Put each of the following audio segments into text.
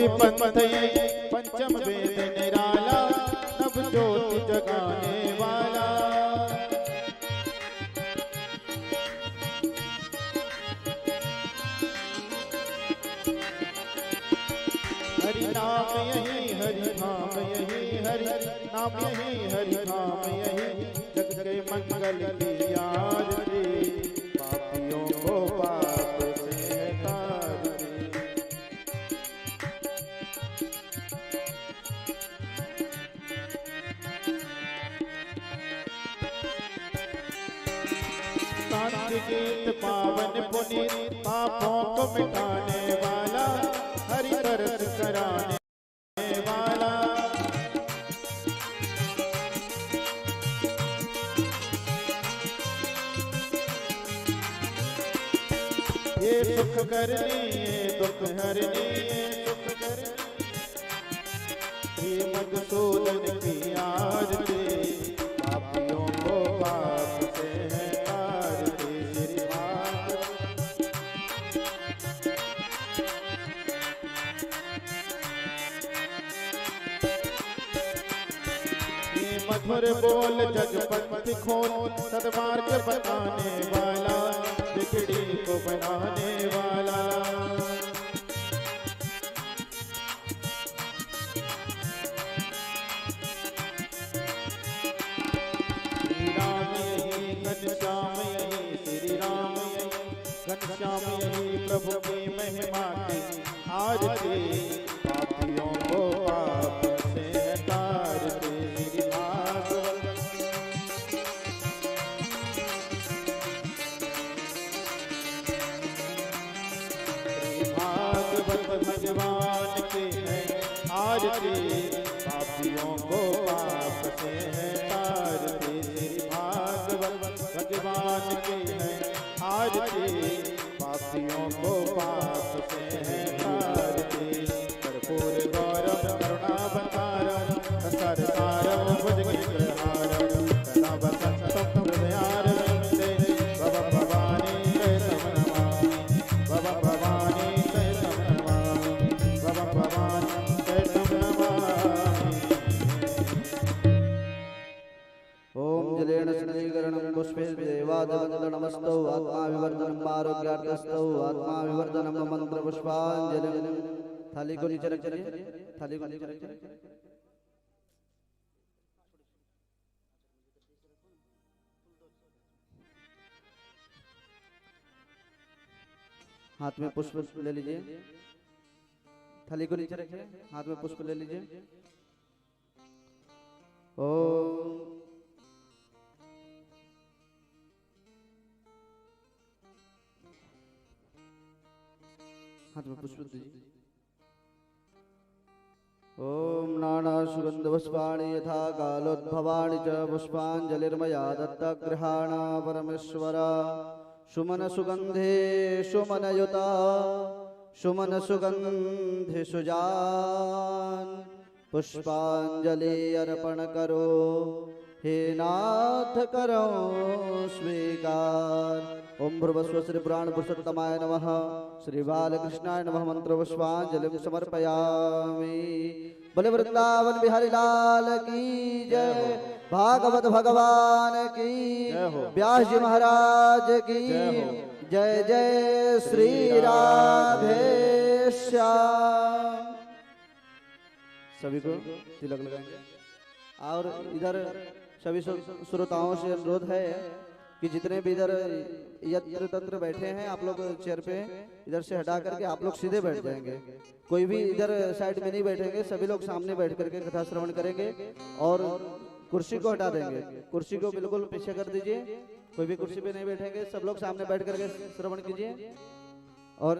पंथ ये पंचम वेद निराला, नव ज्योति जगाने वाला। हरि नाम यही हरि नाम यही हरि नाम यही हरि नाम यही, जग के मंगल की आरती, पापियों को पाप से है तारती। शांति गीत पावन पुनीत, पापों को मिटाने वाला, हरि दर्श कराने वाला। ये सुख करनी ये दुख हरनी, ये सुख करनी श्री मधुसूदन की आरती, पापियों को पाप से है तारती। श्री मधुर बोल जगपति खोल, सद्मार्ग बताने वाला, बिगड़ी को बनाने वाला। श्री राम यही घनश्याम यही, श्री राम यही घनश्याम यही, प्रभु की महिमा की आरती, पापियों को पाप से है तारती। भगवान की है आरती, पापियों को पाप से है तारती। श्री भागवत भगवान की है आरती, पापियों को पाप से है तारती। कर्पूर गौरव करुणावतारम, सरसारम भुजगेन्द्रहारम, सदा वसंतं हृदयारविन्दे, भव भवानी तम नमामि, भव भवानी पुष्पेर्देवादवन्दनमस्तौ, आत्मा विवर्धनम् आरोग्यार्थस्तौ, आत्मा विवर्धनम् मंत्र पुष्पांजलि। थाली को नीचे रखिए, थाली को नीचे रखिए। हाथ में पुष्प ले लीजिए, थाली को नीचे रखिए, हाथ में पुष्प ले लीजिए। ओम हाथ में पुष्प दीजिए। ओम नाना सुगंध पुष्पाणि यथा कालोद्भवाणि च, पुष्पांजलिर्मया दत्तगृहाण परमेश्वर। सुमन सुगंधे सुमनयुता, सुमन सुगंधे सुजान, पुष्पांजलि अर्पण करो हे नाथ करो स्वीकार। ओम भूर्भुवस्व श्री पुराण पुरुषोत्तमाय नमः, श्री बालकृष्णाय नमः। मंत्र पुष्पांजलिं समर्पयामि। बोले वृंदावन बिहारी लाल की जय, भागवत भगवान की, व्यास जी महाराज की जय। जय श्री राधे श्याम। सभी को तिलक लगाएंगे। और इधर सभी श्रोताओं से अनुरोध है कि जितने भी इधर यत्र तत्र बैठे हैं, आप लोग चेयर पे इधर से हटा करके आप लोग सीधे बैठ जाएंगे। कोई भी इधर साइड में नहीं बैठेंगे, सभी लोग सामने बैठ करके कथा श्रवण करेंगे। और कुर्सी को हटा देंगे, कुर्सी को बिल्कुल पीछे कर दीजिए। कोई भी कुर्सी पे नहीं बैठेंगे, सब लोग सामने बैठ करके श्रवण कीजिए। और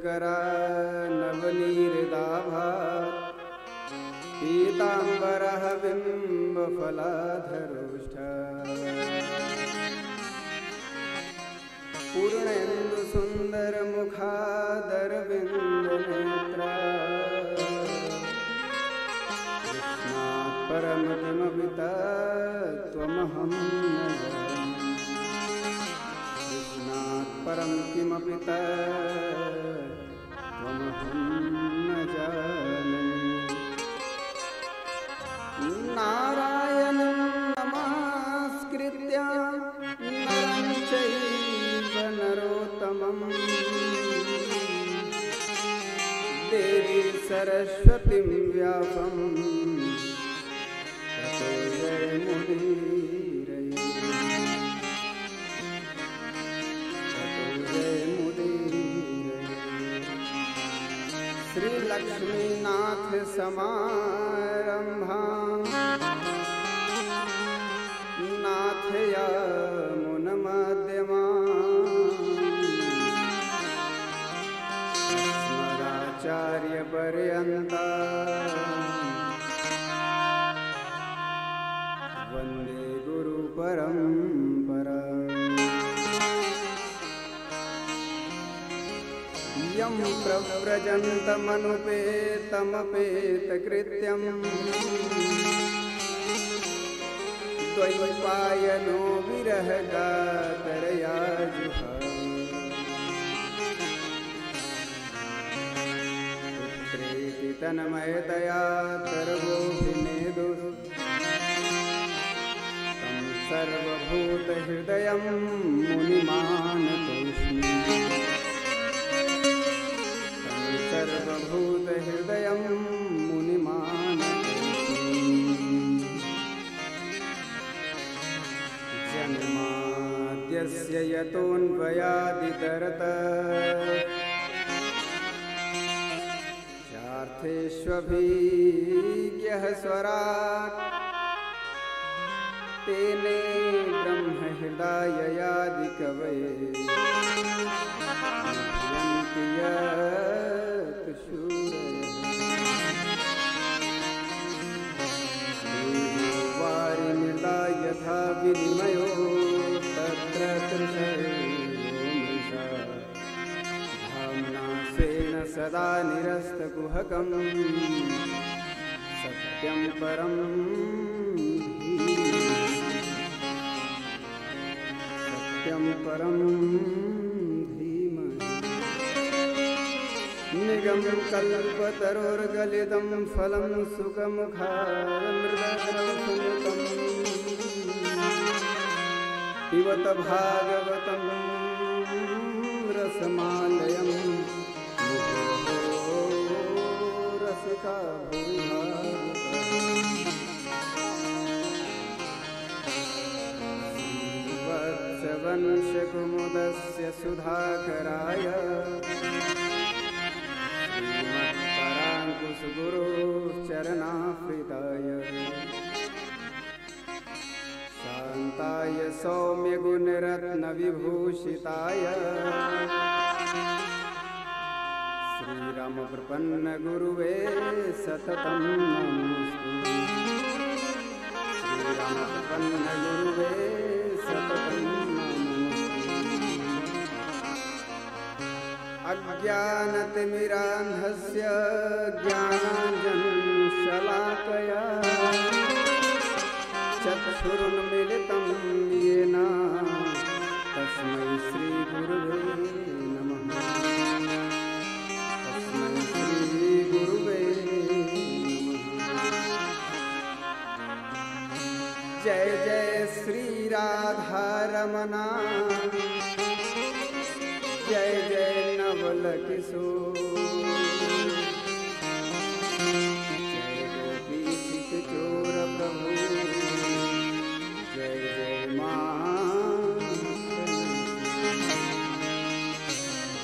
करा नवनीरदाभा पीताम्बरः बिम्बफलाधरोष्ठ पूर्णेन्दु सुन्दरमुखादरविन्दनेत्रा कृष्णात् परं किमपि तत्त्वमहं न जाने कृष्णात् परं किमपि तत्त्वमहं न जाने नारायणं नमस्कृत्य नरं चैव नरोत्तमं देवी सरस्वतीं व्यासं ततो जयमुदीरये ततो जयमुदीरये श्रीलक्ष्मीनाथ समारम्भां अस्मदाचार्यपर्यन्ता वन्दे गुरुपरम्परा यं प्रव्रजन्तमनुपेतमपेतकृत्यं द्वैपायनो विरहकातरया जुहाव पुत्रेति तन्मयतया सर्वोऽभिनेदु तं सर्वभूतहृदयं मुनिमानतोऽस्मि तं सर्वभूतहृदयं मुनिमानतोऽस्मि जन्माद्यस्य यतोऽन्वयादितरतश्चार्थेष्वभिज्ञः स्वराट् तेने ब्रह्महृदाययादिकवये मुह्यन्ति यत् शूरयः वारिमृदा यथा विनिमयो तत्र तृषर्योऽमृषा धाम्ना स्वेन सदा निरस्तकुहकं सत्यं परं धीमहि निगमं कल्पतरोर्गलितं फलं सुखमुखामृतद्रवसंयुतं पिबत भागवतं रसमालयं मुहुः रसिका भूयात् रघुवंश कुमुदस्य सुधाकराय श्रीमत्पराङ्कुश गुरु चरणामृताय शान्ताय सौम्य गुणरत्न विभूषिताय श्रीराम प्रपन्न गुरुवे सततं नमोस्तु श्रीराम प्रपन्न गुरुवे सततं नमोस्तु अज्ञानतिमिरान्धस्य ज्ञानाञ्जनशलाकया चक्षुरुन्मीलितं येन तस्मै श्रीगुरुवे नमः तस्मै श्रीगुरुवे नमः। जय जय श्री राधारमणा जय जय नवल किशोर जय गोपी चोर प्रभु जय जय मां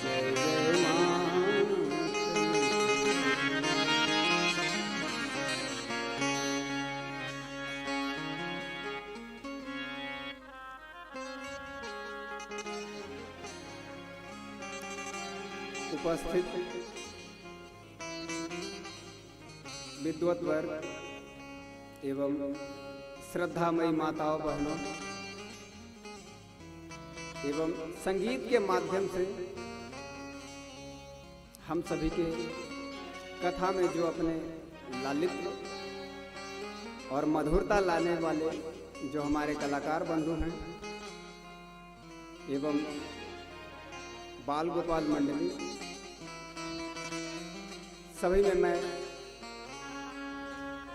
जय जय मां। उपस्थित विद्वत वर्ग एवं श्रद्धामयी माताओं बहनों एवं संगीत के माध्यम से हम सभी के कथा में जो अपने लालित्य और मधुरता लाने वाले जो हमारे कलाकार बंधु हैं एवं बाल गोपाल मंडली सभी में मैं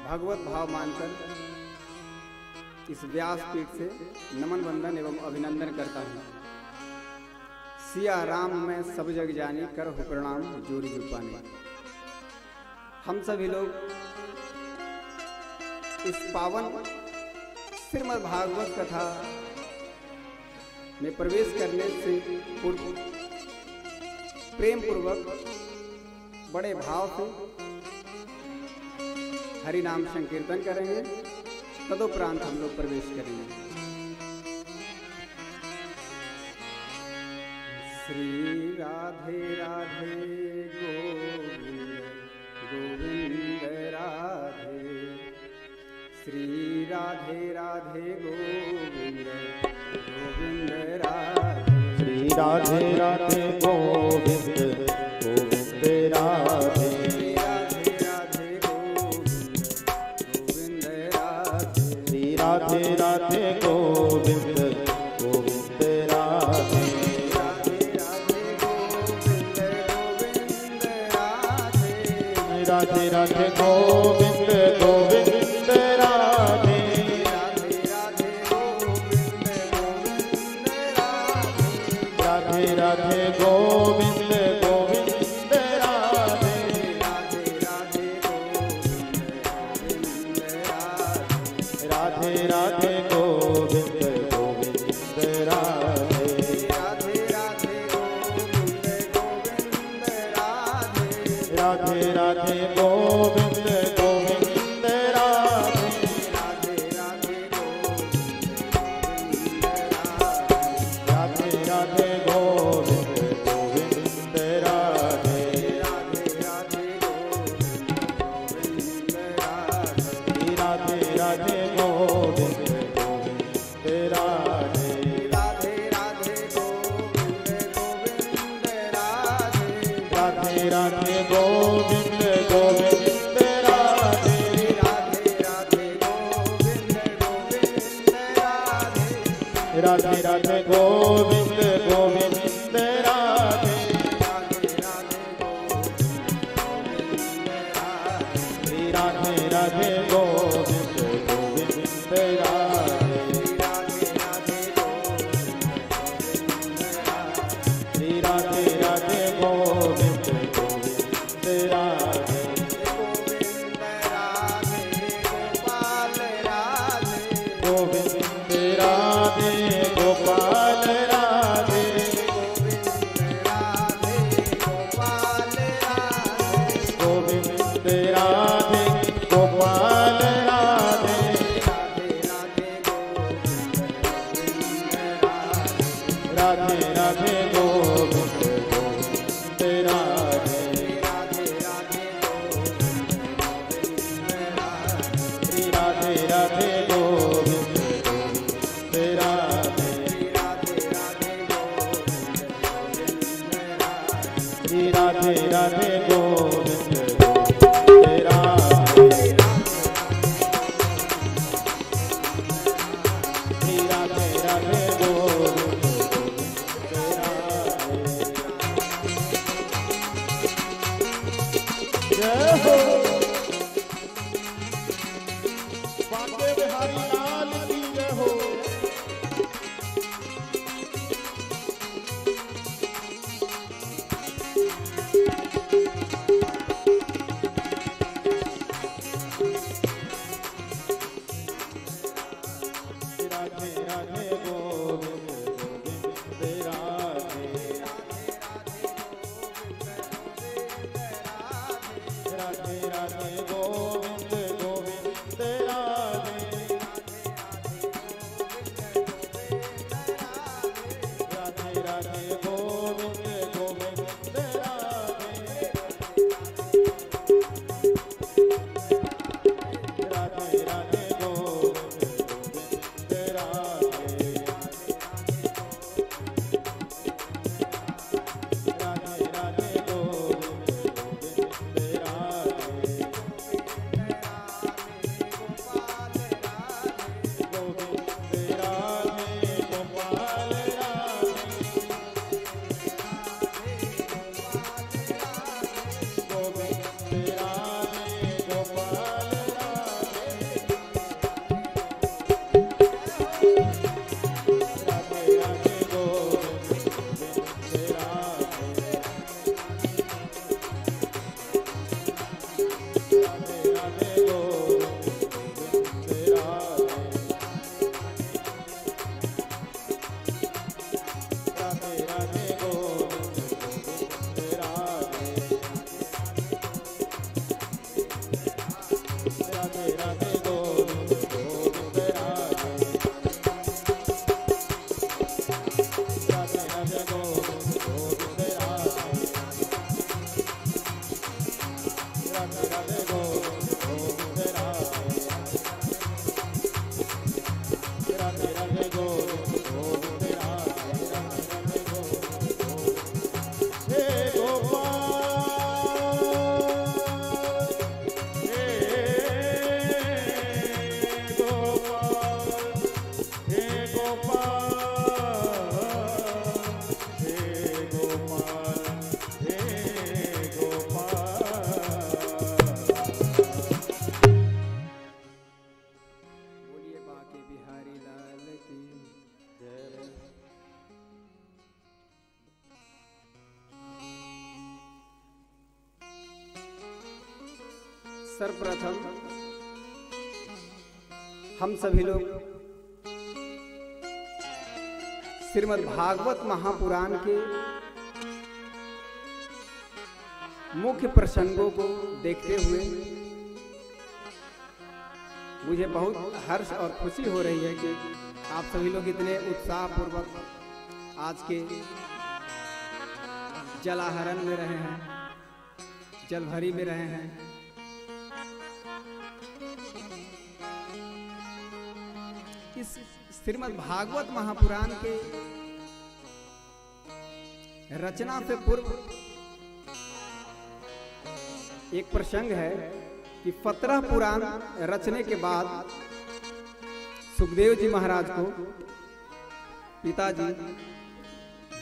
भगवत भाव मानकर इस व्यासपीठ से नमन वंदन एवं अभिनंदन करता हूँ। सिया राम में सब जग जानी कर हो प्रणाम जोरी जुपानी। हम सभी लोग इस पावन श्रीमद् भागवत कथा में प्रवेश करने से पूर्व प्रेम पूर्वक बड़े भाव से हरि नाम संकीर्तन करेंगे, तदुपरांत हम लोग प्रवेश करेंगे। श्री राधे राधे गोविंद गोविंद राधे श्री राधे राधे गोविंद गोविंद राधे श्री राधे राधे गोविंद गोविंद राधे श्री राधे राधे गोविंद राधे श्री राधे राधे गोविंद गोविंद राधे राधे राधे गोविंद गोविंद राधे राधे राधे गोविंद गोविंद राधे राधे राधे गोविंद गोविंद राधे राधे राधे गोविंद गोविंद राधे राधे राधे गोविंद गोविंद राधे राधे राधे गोविंद गोविंद राधे राधे राधे गोविंद गोविंद राधे राधे राधे गोविंद गोविंद राधे राधे राधे गोविंद गोविंद राधे राधे राधे गोविंद गोविंद राधे राधे राधे गोविंद गोविंद राधे राधे राधे गोविंद गोविंद राधे राधे राधे राधे राधे गोविंद गोविंद राधे गोविंद गोविंद राधे राधे राधे गोविंद गोविंद राधे राधे राधे गोविंद गोविंद राधे राधे राधे गोविंद गोविंद राधे श्री राधे राधे गोविंद गोविंद राधे गोविंद राधे गोपाल राधे गोविंद राधे गोपाल राधे राधे राधे गोविंद गोविंद राधे श्री राधे राधे गोविंद गोविंद राधे श्री राधे राधे गोविंद गोविंद राधे। जय हो बांके बिहारी लाल की जय हो। राधे राधे गोविंद गोविंद राधे राधे राधे गोविंद गोविंद राधे राधे राधे गोविंद गोविंद राधे राधे राधे गोविंद गोविंद राधे राधे राधे गोविंद गोविंद राधे गोविंद राधे गोपाल राधे गोविंद राधे गोपाल राधे राधे राधे गोविंद गोविंद राधे राधे राधे गोविंद गोविंद राधे राधे राधे गोविंद गोविंद राधे राधे राधे गोविंद गोविंद राधे राधे राधे गोविंद गोविंद राधे राधे राधे गोविंद गोविंद राधे राधे राधे गोविंद गोविंद राधे राधे राधे गोविंद गोविंद हे गोपाल हे गोपाल हे गोपाल हे गोपाल हे गोपाल। बोलिए बांके बिहारी लाल की जय। सर्वप्रथम हम सभी लोग श्रीमद् भागवत महापुराण के मुख्य प्रसंगों को देखते हुए मुझे बहुत हर्ष और खुशी हो रही है कि आप सभी लोग इतने उत्साहपूर्वक आज के जलाहरण में रहे हैं, जलभरी में रहे हैं। इस श्रीमद् भागवत महापुराण के रचना से पूर्व एक प्रसंग है कि 17 पुराण रचने के बाद सुखदेव जी महाराज को पिताजी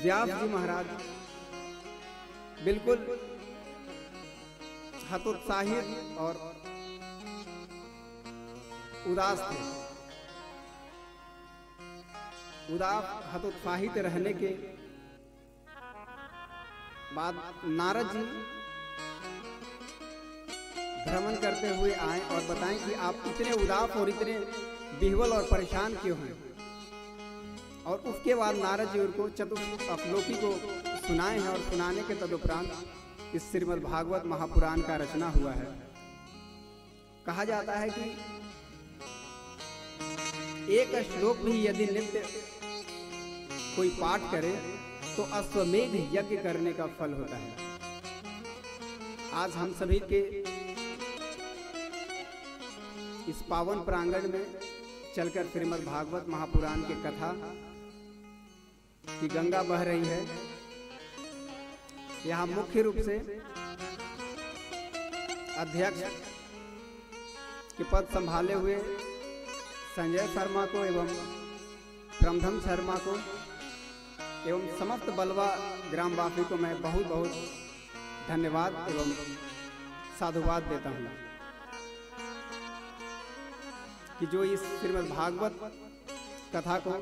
व्यास जी महाराज बिल्कुल हतोत्साहित और उदास थे। उदास हतोत्साहित रहने के बाद नारद जी भ्रमण करते हुए आए और बताएं कि आप इतने उदास और इतने विह्वल और परेशान क्यों हैं। और उसके बाद नारद जी उनको चतुर्श्लोकी को सुनाए हैं और सुनाने के तदुपरांत इस श्रीमद् भागवत महापुराण का रचना हुआ है। कहा जाता है कि एक श्लोक भी यदि नित्य कोई पाठ करे तो अश्वमेध यज्ञ करने का फल होता है। आज हम सभी के इस पावन प्रांगण में चलकर श्रीमद् भागवत महापुराण की कथा की गंगा बह रही है। यहाँ मुख्य रूप से अध्यक्ष के पद संभाले हुए संजय शर्मा को एवं प्रमधम शर्मा को एवं समस्त बलवा ग्रामवासी को मैं बहुत बहुत धन्यवाद एवं साधुवाद देता हूँ कि जो इस श्रीमद् भागवत कथा को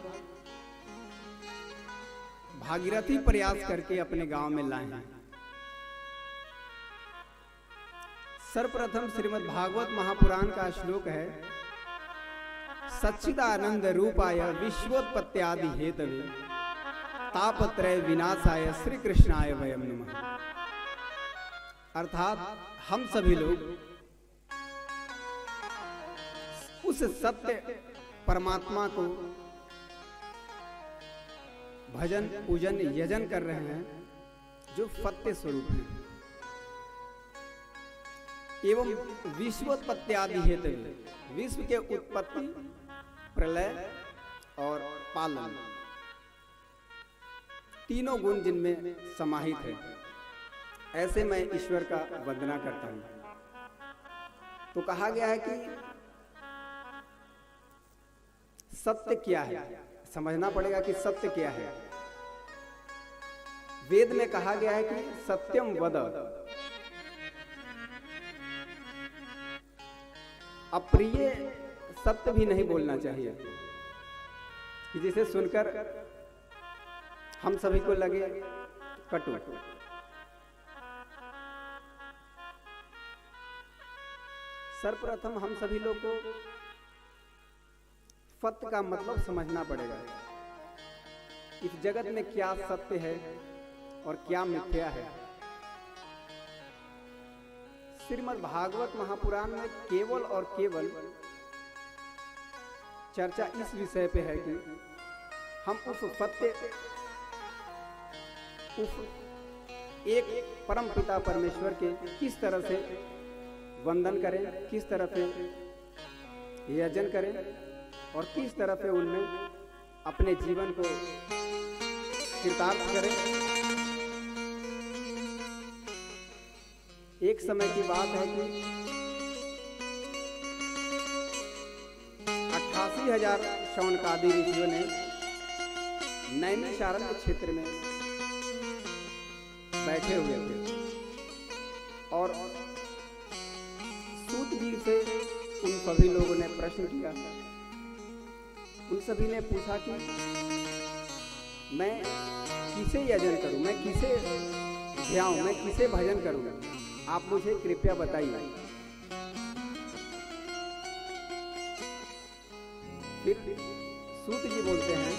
भागीरथी प्रयास करके अपने गांव में लाए हैं। सर्वप्रथम श्रीमद् भागवत महापुराण का श्लोक है, सच्चिदानंद रूपाय विश्वोत्पत्त्यादि हेतवे तापत्रय विनाशाय श्री कृष्णाय वयम नमः। अर्थात हम सभी लोग उस सत्य परमात्मा को भजन पूजन यजन कर रहे हैं जो सत्य स्वरूप है एवं विश्वोत्पत्त्यादि हेतु, विश्व के उत्पत्ति प्रलय और पालन तीनों गुण जिनमें समाहित है, ऐसे मैं ईश्वर का वंदना करता हूं। तो कहा गया है कि सत्य क्या है, समझना पड़ेगा कि सत्य क्या है। वेद में कहा गया है कि सत्यम वद, अप्रिय सत्य भी नहीं बोलना चाहिए कि जिसे सुनकर हम सभी को लगे कटु। सर्वप्रथम हम सभी लोग को सत्य का मतलब समझना पड़ेगा। इस जगत में क्या सत्य है और क्या मिथ्या है। श्रीमद् भागवत महापुराण में केवल और केवल चर्चा इस विषय पे है कि हम उस सत्य, उस एक परम पिता परमेश्वर के किस तरह से वंदन करें, किस तरह से यजन करें और किस तरह से उनमें अपने जीवन को कृतार्थ करें। एक समय की बात है कि 88,000 शौनकादि ऋषियों ने नैमिषारण्य क्षेत्र में बैठे हुए थे और सूत जी से उन सभी लोगों ने प्रश्न किया। उन सभी ने पूछा कि मैं किसे यजन करूं, मैं किसे ध्याऊं, मैं किसे भजन करूं, आप मुझे कृपया बताइए। फिर सूत जी बोलते हैं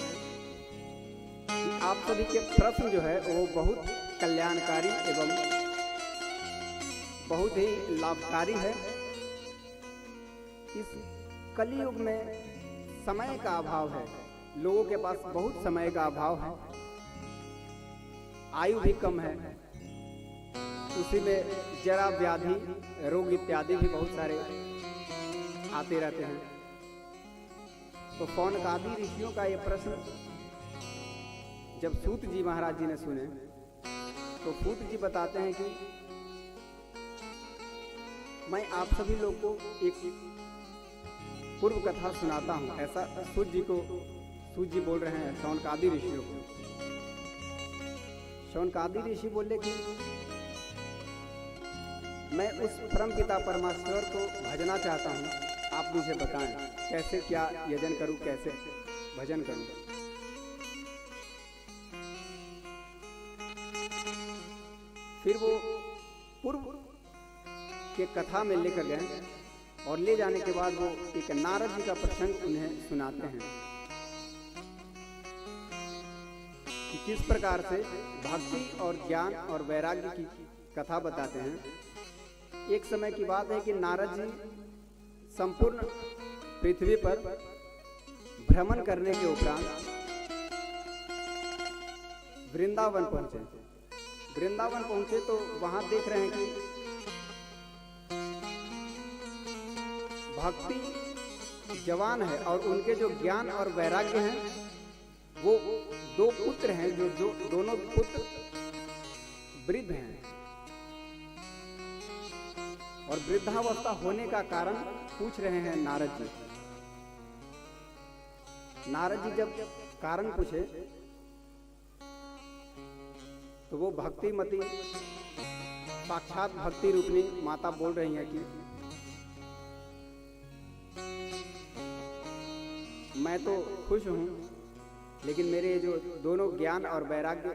कि आप सभी के प्रश्न जो है वो बहुत कल्याणकारी एवं बहुत ही लाभकारी है। इस कलियुग में समय का अभाव है, लोगों के पास बहुत समय का अभाव है, आयु भी कम है, उसी में जरा व्याधि रोग इत्यादि भी बहुत सारे आते रहते हैं। तो शौनकादि ऋषियों का ये प्रश्न जब सूत जी महाराज जी ने सुने तो सूत जी बताते हैं कि मैं आप सभी लोग को एक पूर्व कथा सुनाता हूं। ऐसा सूत जी बोल रहे हैं शौनकादि ऋषियों को। शौनकादि ऋषि बोले कि मैं उस परम पिता परमेश्वर को भजना चाहता हूँ, आप मुझे बताएं कैसे क्या यजन करूं, कैसे भजन करूं। फिर वो पूर्व के कथा में लेकर गए और ले जाने के बाद वो एक नारद जी का प्रसंग उन्हें सुनाते हैं कि किस प्रकार से भक्ति और ज्ञान और वैराग्य की कथा बताते हैं। एक समय की बात है कि नारद जी संपूर्ण पृथ्वी पर भ्रमण करने के उपरांत वृंदावन पहुंचे। वृंदावन पहुंचे तो वहां देख रहे हैं कि भक्ति जवान है और उनके जो ज्ञान और वैराग्य हैं वो दो पुत्र हैं, जो दोनों पुत्र वृद्ध हैं और वृद्धावस्था होने का कारण पूछ रहे हैं नारद जी। नारद जी जब कारण पूछे तो वो भक्तिमती साक्षात भक्ति रूपनी माता बोल रही हैं कि मैं तो खुश हूं, लेकिन मेरे जो दोनों ज्ञान और वैराग्य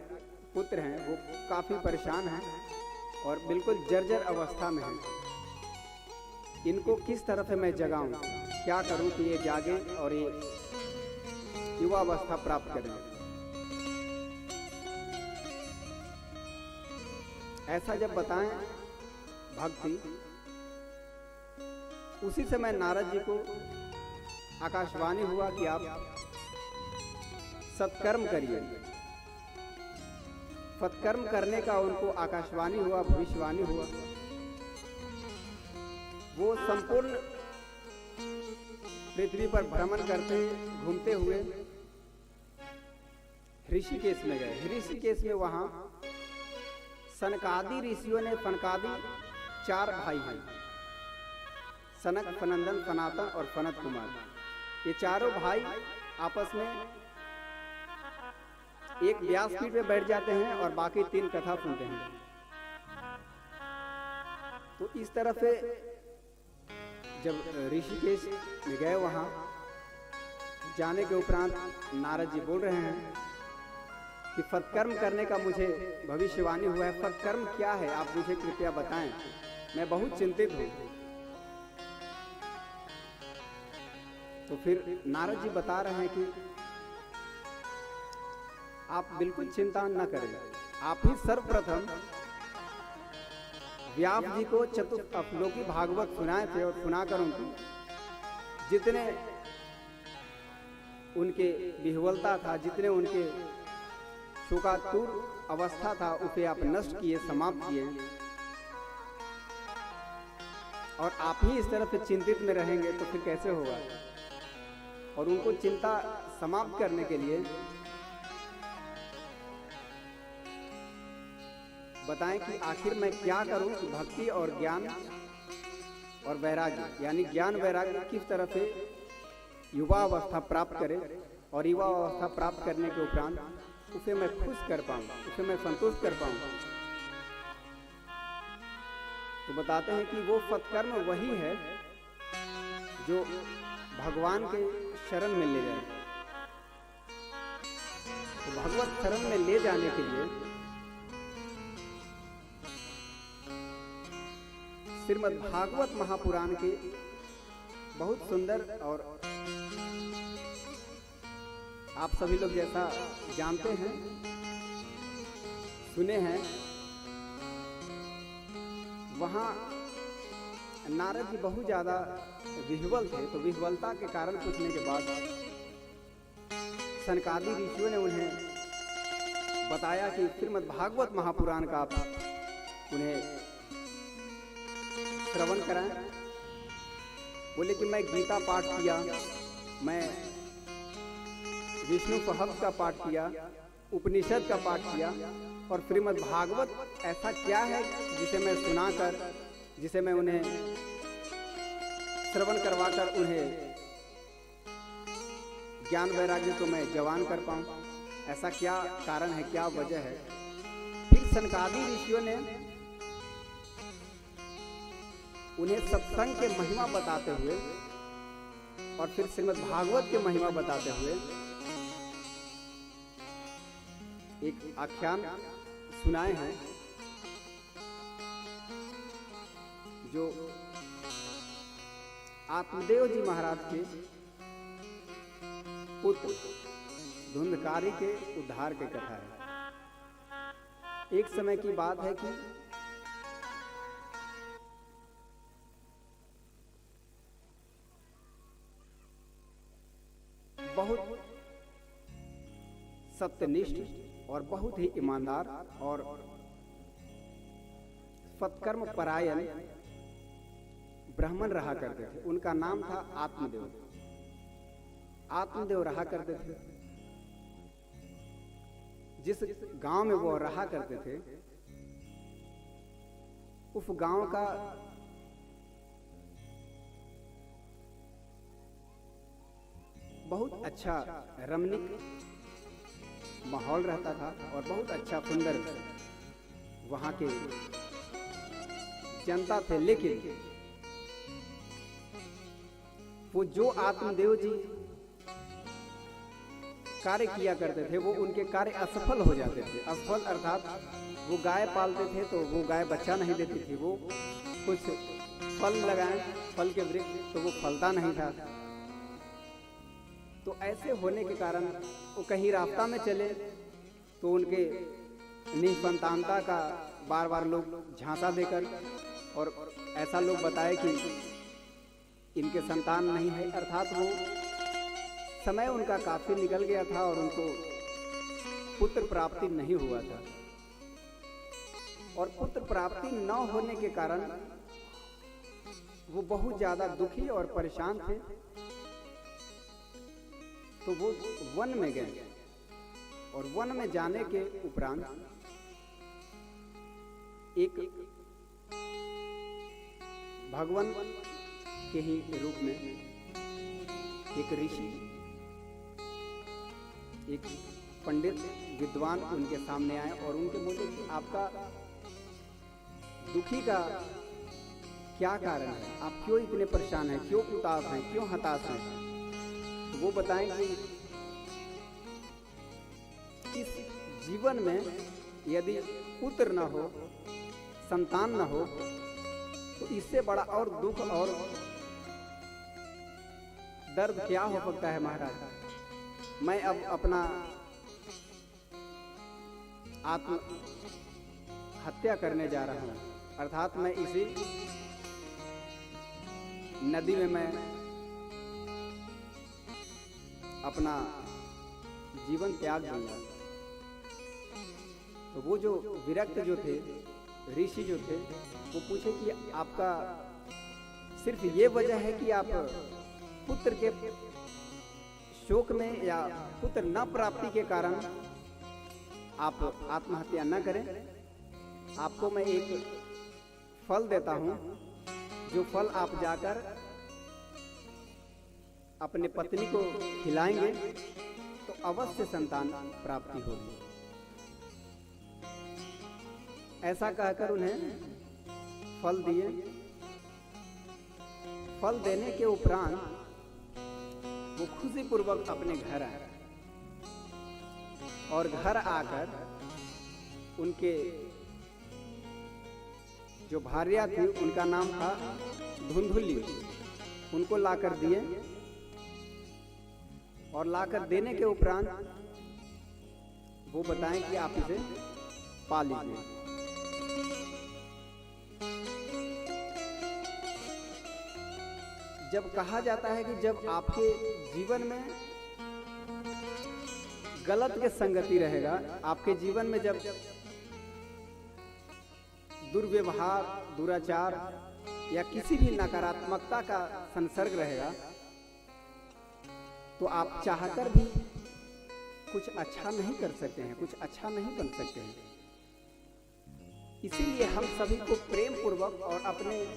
पुत्र हैं वो काफी परेशान हैं और बिल्कुल जर्जर अवस्था में हैं। इनको किस तरह से मैं जगाऊं, क्या करूं कि ये जागे और ये युवा अवस्था प्राप्त करें। ऐसा जब बताएं भक्ति, उसी समय नारद जी को आकाशवाणी हुआ कि आप सत्कर्म करिए। सत्कर्म करने का उनको आकाशवाणी हुआ, भविष्यवाणी हुआ। वो संपूर्ण पृथ्वी पर भ्रमण करते घूमते हुए ऋषिकेश में गए। ऋषिकेश में वहां सनकादि ऋषियों ने, सनकादि 4 भाई हैं, सनक, सनंदन, सनातन और सनत कुमार। ये चारों भाई आपस में एक व्यासपीठ पे बैठ जाते हैं और बाकी 3 कथा सुनते हैं। तो इस तरह से जब ऋषिकेश में गए, वहां जाने के उपरांत नारद जी बोल रहे हैं कि सत्कर्म करने का मुझे भविष्यवाणी हुआ है। सत्कर्म क्या है, आप मुझे कृपया बताएं, मैं बहुत चिंतित हूं। तो फिर नारद जी बता रहे हैं कि आप बिल्कुल चिंता न करें। आप ही सर्वप्रथम व्यास जी को चतुश्लोकी भागवत सुनाए थे और सुनाकर उनको जितने उनके विह्वलता था, जितने उनके शोकातुर अवस्था था, उसे आप नष्ट किए, समाप्त किए। और आप ही इस तरह से चिंतित में रहेंगे तो फिर कैसे होगा। और उनको चिंता समाप्त करने के लिए बताएं कि आखिर मैं क्या करूं कि भक्ति और ज्ञान और वैराग्य, यानी ज्ञान वैराग्य किस तरह से युवा अवस्था प्राप्त करे और युवा अवस्था प्राप्त करने के उपरांत उसे मैं खुश कर पाऊं, उसे मैं संतुष्ट कर पाऊं। तो बताते हैं कि वो सत्कर्म वही है जो भगवान के शरण में ले जाए। तो भगवत शरण में ले जाने के लिए श्रीमद् भागवत महापुराण के बहुत सुंदर, और आप सभी लोग जैसा जानते हैं, सुने हैं, वहां नारद जी बहुत ज्यादा विह्वल थे। तो विह्वलता के कारण पूछने के बाद सनकादि ऋषियों ने उन्हें बताया कि श्रीमद् भागवत महापुराण का आप उन्हें श्रवण कराएं। बोले कि मैं गीता पाठ किया, मैं विष्णु सहस्त्र का पाठ किया, उपनिषद का पाठ किया, और श्रीमद् भागवत ऐसा क्या है जिसे मैं सुनाकर, जिसे मैं उन्हें श्रवण करवाकर उन्हें ज्ञान वैराग्य को मैं जवान कर पाऊं। ऐसा क्या कारण है, क्या वजह है। फिर सनकादि ऋषियों ने उन्हें सत्संग के महिमा बताते हुए और फिर श्रीमद् भागवत के महिमा बताते हुए एक आख्यान सुनाए हैं जो आत्मदेव जी महाराज के पुत्र धुंधकारी के उद्धार के कथा है। एक समय की बात है कि बहुत सत्यनिष्ठ और बहुत ही ईमानदार और सत्कर्म परायण ब्राह्मण रहा करते थे, उनका नाम था आत्मदेव। आत्मदेव रहा करते थे। जिस गांव में वो रहा करते थे, उस गांव का बहुत अच्छा रमणीक माहौल रहता था और बहुत अच्छा सुंदर वहां के जनता थे। लेकिन वो जो आत्मदेव जी कार्य किया करते थे, वो उनके कार्य असफल हो जाते थे। असफल अर्थात वो गाय पालते थे तो वो गाय बच्चा नहीं देती थी। वो कुछ फल लगाए, फल के वृक्ष, तो वो फलता नहीं था। तो ऐसे होने के कारण वो कहीं रास्ता में चले तो उनके निसंतानता का बार बार लोग झांसा देकर और ऐसा लोग बताए कि इनके संतान नहीं है, अर्थात वो समय उनका काफी निकल गया था और उनको पुत्र प्राप्ति नहीं हुआ था। और पुत्र प्राप्ति न होने के कारण वो बहुत ज्यादा दुखी और परेशान थे। तो वो वन में गए और वन में जाने के उपरांत एक भगवान के ही रूप में एक ऋषि, एक पंडित विद्वान उनके सामने आए और उनके बोले कि आपका दुखी का क्या कारण है, आप क्यों इतने परेशान हैं, क्यों उदास हैं, क्यों हताश हैं। तो वो बताएं कि इस जीवन में यदि पुत्र न हो, संतान न हो, तो इससे बड़ा और दुख और दर्द क्या हो सकता है महाराज। मैं अब अपना आत्म हत्या करने जा रहा हूं, अर्थात मैं इसी नदी में मैं अपना जीवन त्याग दूंगा। तो वो जो विरक्त जो थे, ऋषि जो थे, वो पूछे कि आपका सिर्फ ये वजह है कि आप पुत्र के शोक में या पुत्र न प्राप्ति के कारण आप आत्महत्या न करें। आपको मैं एक फल देता हूं, जो फल आप जाकर अपने पत्नी को खिलाएंगे तो अवश्य संतान प्राप्ति होगी। ऐसा कहकर उन्हें फल दिए। फल देने के उपरांत वो खुशी पूर्वक अपने घर आए और घर आकर उनके जो भार्या थी, उनका नाम था धुंधुली, उनको लाकर दिए और लाकर देने के उपरांत वो बताएं कि आप इसे पा लीजिए। जब कहा जाता है कि जब आपके जीवन में गलत के संगति रहेगा, आपके जीवन में जब दुर्व्यवहार, दुराचार या किसी भी नकारात्मकता का संसर्ग रहेगा, तो आप चाहकर भी कुछ अच्छा नहीं कर सकते हैं, कुछ अच्छा नहीं बन सकते हैं। इसीलिए हम सभी को प्रेम पूर्वक और अपने,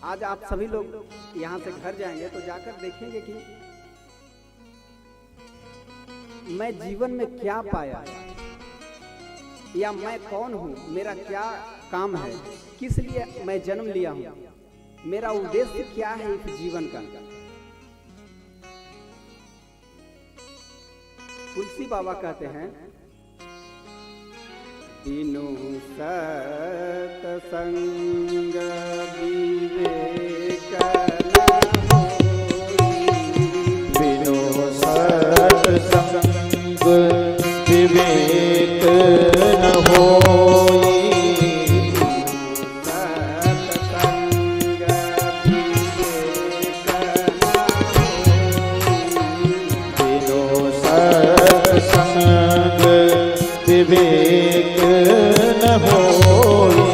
आज आप सभी लोग यहाँ से घर जाएंगे तो जाकर देखेंगे कि मैं जीवन में क्या पाया या मैं कौन हूँ, मेरा क्या काम है, किस लिए मैं जन्म लिया हूँ, मेरा उद्देश्य क्या है इस जीवन का। तुलसी बाबा कहते हैं, बिनु सत्संग विवेक न होई, बिनु सत्संग विवेक न होई, सत्संग विवेक न होई,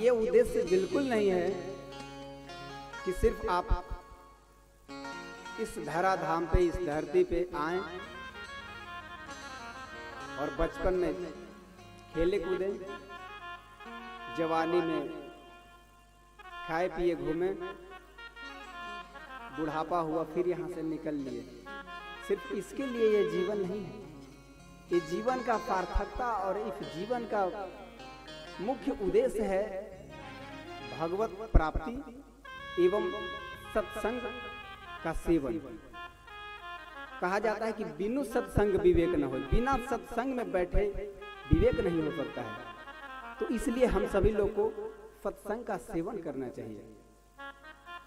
ये उद्देश्य बिल्कुल नहीं है कि सिर्फ आप इस धराधाम पे, इस धरती पे आए और बचपन में खेले कूदे, जवानी में खाए पिए घूमे, बुढ़ापा हुआ फिर यहाँ से निकल लिए। सिर्फ इसके लिए ये जीवन नहीं है। ये जीवन का सार्थकता और इस जीवन का मुख्य उद्देश्य है भगवत प्राप्ति एवं सत्संग का सेवन। कहा जाता है कि बिनु सत्संग विवेक न हो, बिना सत्संग में बैठे विवेक नहीं हो सकता है। तो इसलिए हम सभी लोग को सत्संग का सेवन करना चाहिए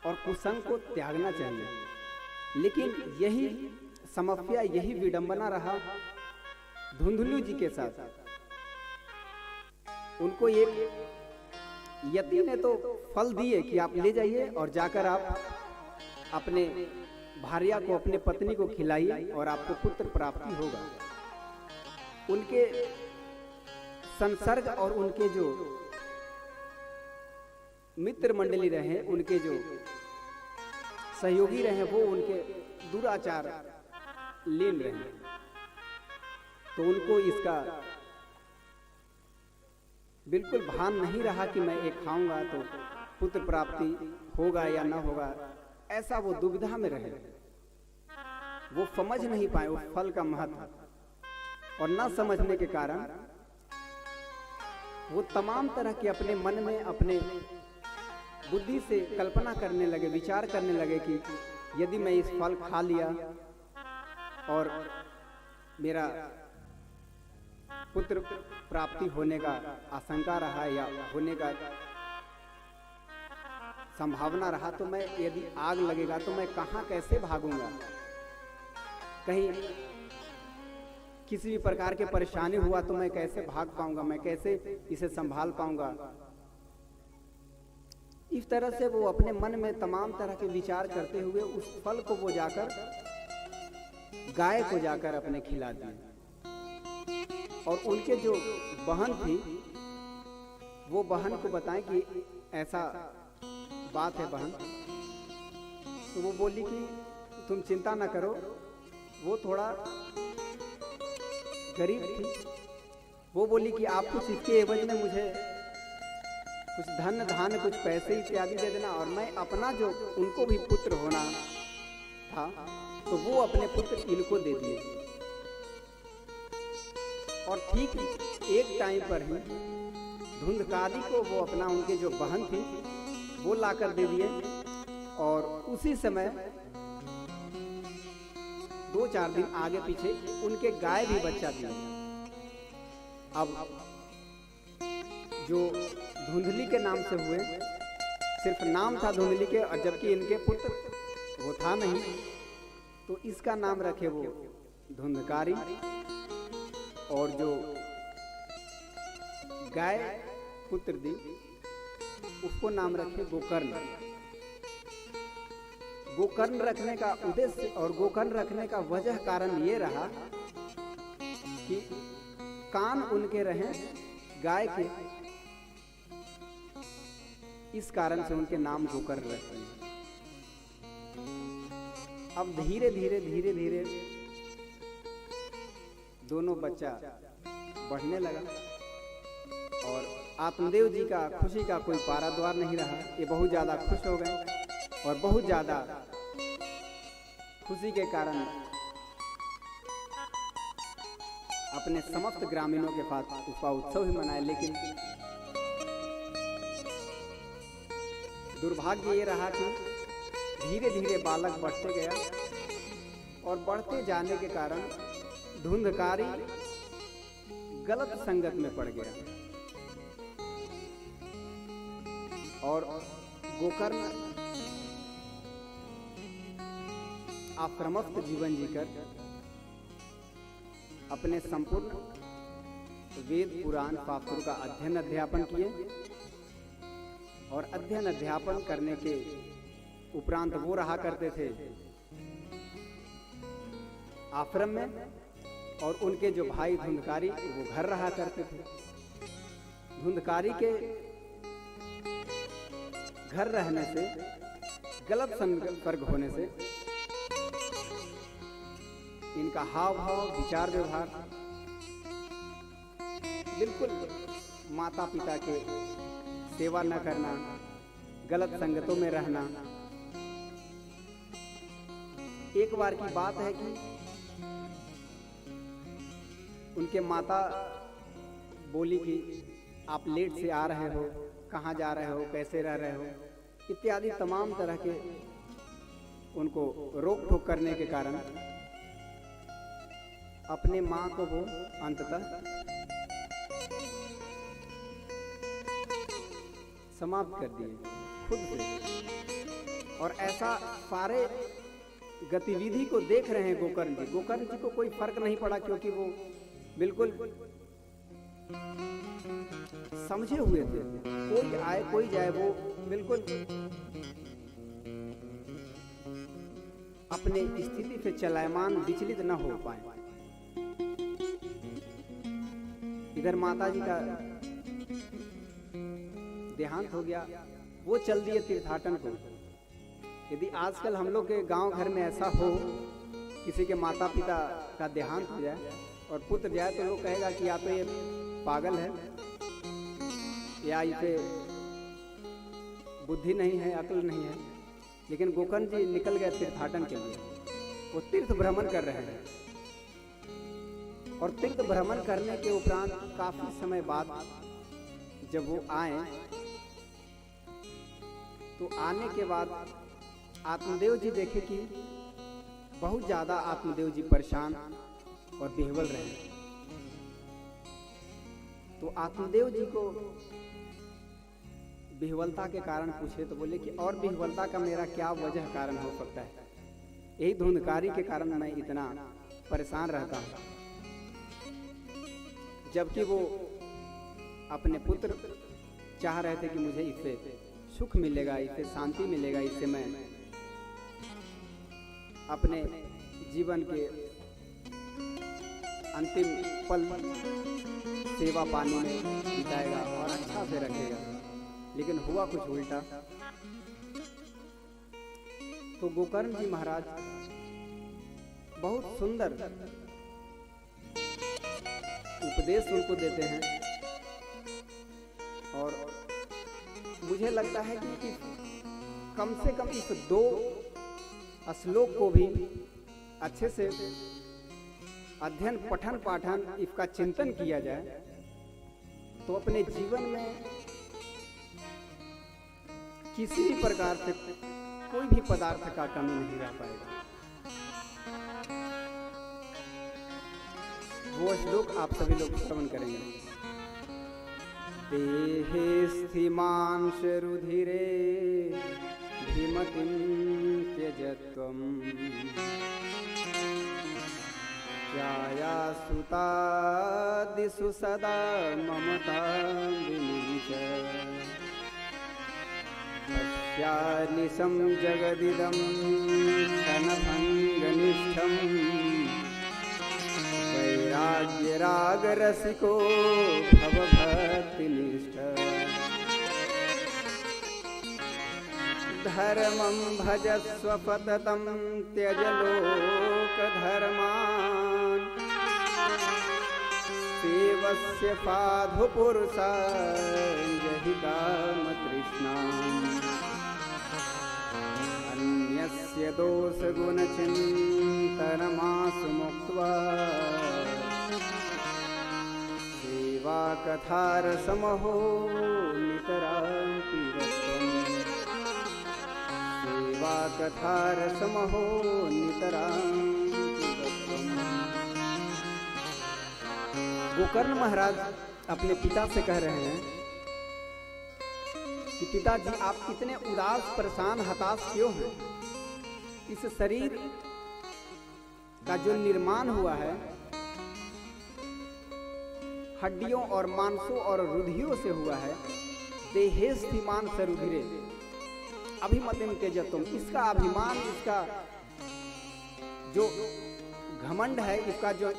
और कुसंग को त्यागना चाहिए। लेकिन यही समस्या, यही विडंबना रहा धुंधलू जी के साथ। उनको ये यति ने तो फल दिए कि आप ले जाइए और जाकर आप अपने भार्या को, अपने पत्नी को खिलाइए और आपको पुत्र प्राप्ति होगा। उनके संसर्ग और उनके जो मित्र मंडली रहे, उनके जो सहयोगी रहे, वो उनके दुराचार लीन रहे। तो उनको इसका बिल्कुल भान नहीं रहा कि मैं एक खाऊंगा तो पुत्र प्राप्ति होगा या ना होगा। ऐसा वो दुविधा में रहे, वो समझ नहीं पाए उस फल का महत्व। और न समझने के कारण वो तमाम तरह के अपने मन में, अपने बुद्धि से कल्पना करने लगे, विचार करने लगे कि यदि मैं इस फल खा लिया और मेरा पुत्र प्राप्ति होने का आशंका रहा या होने का संभावना रहा, तो मैं, यदि आग लगेगा तो मैं कहाँ कैसे भागूंगा, कहीं किसी भी प्रकार के परेशानी हुआ तो मैं कैसे भाग पाऊंगा, मैं कैसे इसे संभाल पाऊंगा। इस तरह से वो अपने मन में तमाम तरह के विचार करते हुए उस फल को वो जाकर गाय को जाकर अपने खिला दिए। और उनके जो बहन थी, वो बहन को बताएं कि ऐसा बात है बहन। तो वो बोली कि तुम चिंता ना करो, वो थोड़ा गरीब थी। वो बोली कि आप कुछ इसके एवज में मुझे कुछ धन धान, कुछ पैसे इत्यादि दे देना, और मैं अपना जो उनको भी पुत्र होना था तो वो अपने पुत्र इनको दे दिए। और ठीक एक टाइम पर ही धुंधकारी को वो अपना, उनके जो बहन थी वो लाकर दे दिए। और उसी समय 2-4 दिन आगे पीछे उनके गाय भी बच्चा दिए। अब जो धुंधली के नाम से हुए, सिर्फ नाम था धुंधली के, और जबकि इनके पुत्र वो था नहीं, तो इसका नाम रखे वो धुंधकारी। और जो गाय पुत्र दी उसको नाम रखे गोकर्ण। गोकर्ण रखने का उद्देश्य और गोकर्ण रखने का वजह कारण ये रहा कि कान उनके रहे गाय के, इस कारण से उनके नाम गोकर्ण रखे। अब धीरे धीरे धीरे धीरे दोनों बच्चा बढ़ने लगा और आत्मदेव जी का खुशी का कोई पाराद्वार नहीं रहा। ये बहुत ज़्यादा खुश हो गए और बहुत ज़्यादा खुशी के कारण अपने समस्त ग्रामीणों के साथ उसका उत्सव ही मनाए। लेकिन दुर्भाग्य ये रहा कि धीरे धीरे बालक बढ़ते गया और बढ़ते जाने के कारण धुंधकारी गलत संगत में पड़ गया और गोकर्ण आश्रमस्थ जीवन जीकर अपने संपूर्ण वेद पुराण शास्त्रों का अध्ययन अध्यापन किए। और अध्ययन अध्यापन करने के उपरांत वो रहा करते थे आश्रम में, और उनके जो भाई धुंधकारी वो घर रहा करते थे। धुंधकारी के घर रहने से, गलत संपर्क होने से इनका हाव भाव, विचार व्यवहार बिल्कुल माता पिता के सेवा न करना, गलत संगतों में रहना। एक बार की बात है कि उनके माता बोली कि आप लेट से आ रहे हो, कहाँ जा रहे हो, कैसे रह रहे हो, इत्यादि तमाम तरह के उनको रोक टोक करने के कारण अपने माँ को वो अंततः समाप्त कर दिए खुद से। और ऐसा सारे गतिविधि को देख रहे हैं गोकर्ण जी। गोकर्ण जी को कोई फर्क नहीं पड़ा, क्योंकि वो बिल्कुल समझे हुए थे। कोई आए कोई जाए, वो बिल्कुल अपने स्थिति से चलायमान, विचलित न हो पाए। इधर माता जी का देहांत हो गया, वो चल दिए तीर्थाटन को। यदि आजकल हम लोग के गांव घर में ऐसा हो, किसी के माता पिता का देहांत हो जाए और पुत्र जाए, तो लोग कहेगा कि या तो ये पागल है, या इसे बुद्धि नहीं है, अक्ल नहीं है। लेकिन गोकर्ण जी निकल गए तीर्थाटन के लिए। वो तीर्थ भ्रमण कर रहे हैं, और तीर्थ भ्रमण करने के उपरांत काफी समय बाद जब वो आए, तो आने के बाद आत्मदेव जी देखे कि बहुत ज्यादा आत्मदेव जी परेशान और बिहवल रहे। तो आत्मदेव जी को बिहवलता के कारण पूछे, तो बोले कि और बिहवलता का मेरा क्या वजह कारण हो सकता है? यही धुंधकारी के कारण मैं इतना परेशान रहता हूँ। जबकि वो अपने पुत्र चाह रहे थे कि मुझे इससे सुख मिलेगा, इससे शांति मिलेगा, इससे मैं अपने जीवन के अंतिम पल सेवा पानी में बिताएगा और अच्छा से रखेगा। लेकिन हुआ कुछ उल्टा। तो गोकर्ण जी महाराज बहुत सुंदर उपदेश उनको देते हैं, और मुझे लगता है कि कम से कम इस 2 श्लोक को भी अच्छे से अध्ययन, पठन पाठन, इसका चिंतन किया जाए, तो अपने जीवन में किसी भी प्रकार से कोई भी पदार्थ का कमी नहीं रह पाएगा। वो श्लोक आप सभी लोग श्रवण करेंगे। देहे स्थिमांश रुधिरे धीमतिं त्यजत्वम् ध्याया सुतादिषु सदा ममतां विमुच पश्यानिशं जगदिदं क्षणभङ्गनिष्ठम् वैराग्यरागरसिको भवभक्तिनिष्ठ धर्मं भजस्व पततं त्यज लोकधर्मान् सेवस्य साधुपुरुषान् जहि कामतृष्णाम् अन्यस्य दोषगुणचिन्तनमासु मुक्त्वा सेवाकथारसमहो नितरां पिबत्वम् सेवाकथारसमहो नितरां पिबत्वम्। गोकर्ण महाराज अपने पिता से कह रहे हैं कि पिताजी, आप कितने उदास, परेशान, हताश क्यों हैं? इस शरीर का जो निर्माण हुआ है हड्डियों और मांसों और रुधिरों से हुआ है। देहे स्थिमान सरुधिरे अभिमतिम त्यजत्वम्, इसका अभिमान, इसका जो घमंड है, इसका जो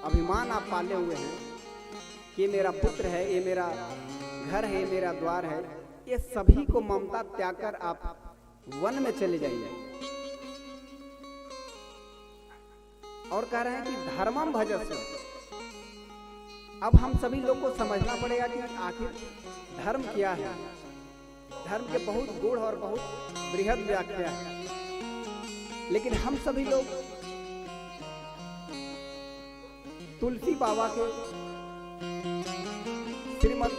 अभिमान आप पाले हुए हैं कि ये मेरा पुत्र है, ये मेरा घर है, ये मेरा द्वार है, ये सभी को ममता त्याग कर आप वन में चले जाइए। और कह रहे हैं कि धर्मम भजस्व। अब हम सभी लोग को समझना पड़ेगा कि आखिर धर्म क्या है। धर्म के बहुत गूढ़ और बहुत बृहद व्याख्या है, लेकिन हम सभी लोग तुलसी बाबा के श्रीमद्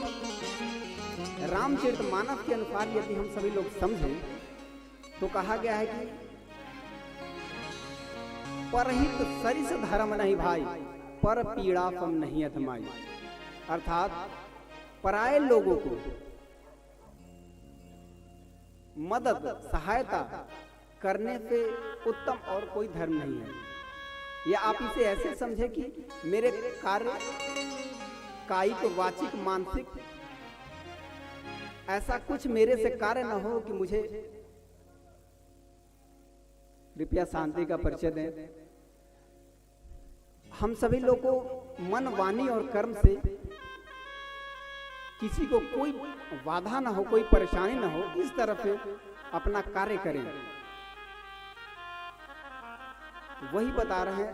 रामचरितमानस के अनुसार यदि हम सभी लोग समझें तो कहा गया है कि परहित सरिस धर्म नहीं भाई, पर पीड़ा तुम नहीं अधमाई। अर्थात पराये लोगों को मदद सहायता करने से उत्तम और कोई धर्म नहीं है। या आप इसे ऐसे समझे कि मेरे कार्य कायिक वाचिक मानसिक ऐसा कुछ मेरे से कार्य न हो कि मुझे कृपया शांति का परिचय दें। हम सभी लोग को मन वाणी और कर्म से किसी को कोई बाधा ना हो, कोई परेशानी ना हो, इस तरह से अपना कार्य करें। वही बता रहे हैं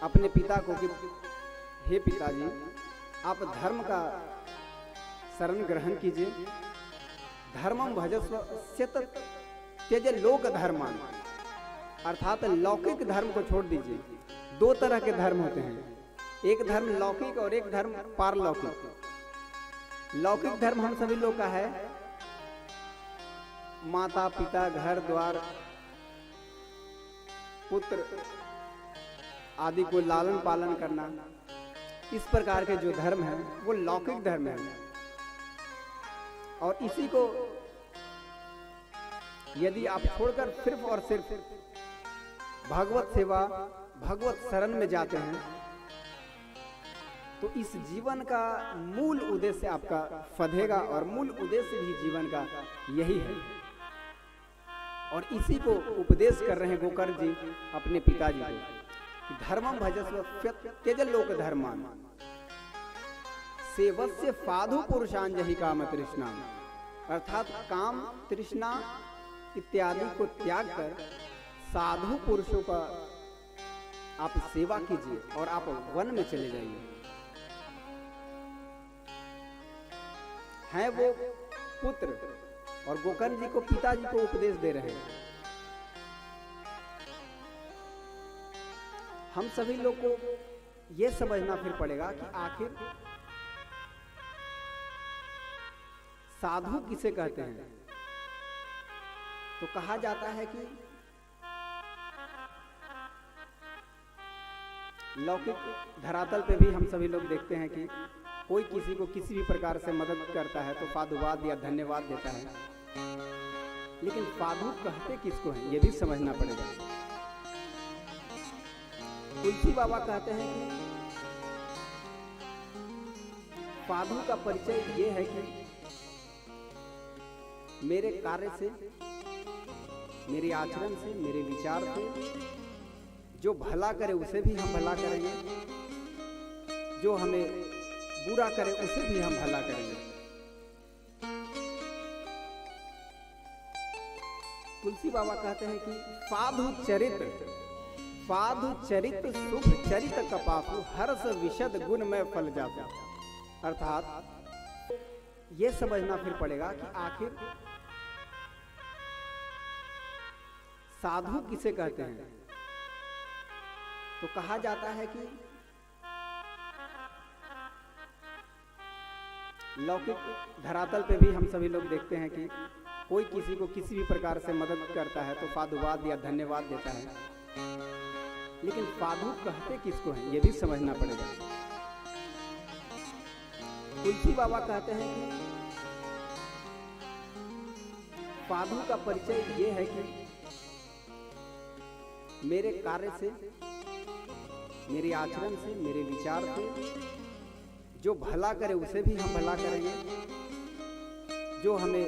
अपने पिता को कि हे पिताजी, आप धर्म का शरण ग्रहण कीजिए। धर्मम भजस्व स्यत त्यज लोक धर्मान। अर्थात लौकिक धर्म को छोड़ दीजिए। दो तरह के धर्म होते हैं, एक धर्म लौकिक और एक धर्म पारलौकिक। लौकिक धर्म हम सभी लोग का है माता पिता घर द्वार पुत्र आदि को लालन पालन करना। इस प्रकार के जो धर्म है वो लौकिक धर्म है। और इसी को यदि आप छोड़कर सिर्फ और सिर्फ भगवत सेवा भगवत शरण में जाते हैं तो इस जीवन का मूल उद्देश्य आपका फधेगा। और मूल उद्देश्य भी जीवन का यही है। और इसी को उपदेश कर रहे हैं गोकर्ण जी अपने पिताजी को। धर्मम भजस्व त्यज लोक धर्मान सेवस्य साधु पुरुषांजहि काम तृष्णा। अर्थात काम तृष्णा इत्यादि को त्याग कर साधु पुरुषों का आप सेवा कीजिए और आप वन में चले जाइए। हैं वो पुत्र और गोकर्ण जी को पिताजी को उपदेश दे रहे हैं। हम सभी लोग को यह समझना फिर पड़ेगा कि आखिर साधु किसे कहते हैं। तो कहा जाता है कि लौकिक धरातल पे भी हम सभी लोग देखते हैं कि कोई किसी को किसी भी प्रकार से मदद करता है तो साधुवाद या धन्यवाद देता है, लेकिन साधु कहते किसको हैं ये भी समझना पड़ेगा। तुलसी बाबा कहते हैं कि साधु का परिचय ये है कि मेरे कार्य से, मेरे आचरण से, मेरे विचार से जो भला करे उसे भी हम भला करेंगे, जो हमें बुरा करे उसे भी हम भला करेंगे। तुलसी बाबा कहते हैं कि साधु चरित्र शुभ चरित कपासु हर्ष विशद गुण में फल जाता। अर्थात ये समझना फिर पड़ेगा कि आखिर साधु किसे कहते हैं। तो कहा जाता है कि लौकिक धरातल पे भी हम सभी लोग देखते हैं कि कोई किसी को किसी भी प्रकार से मदद करता है तो साधुवाद या धन्यवाद देता है, लेकिन साधु कहते किसको हैं ये भी समझना पड़ेगा। तुलसी बाबा कहते हैं कि साधु का परिचय ये है कि मेरे कार्य से, मेरे आचरण से, मेरे विचार से जो भला करे उसे भी हम भला करेंगे, जो हमें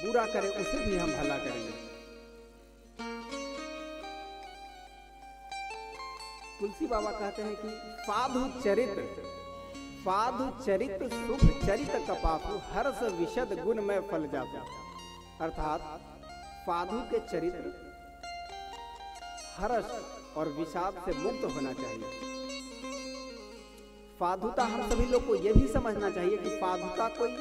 बुरा करे उसे भी हम भला करेंगे। तुलसी बाबा कहते हैं कि साधु चरित शुभ चरित कपासु हर्ष विशद गुण में फल जाता। अर्थात साधु के चरित्र हर्ष और विषाद से मुक्त होना चाहिए। साधुता हम सभी लोग को यह भी समझना चाहिए कि साधुता कोई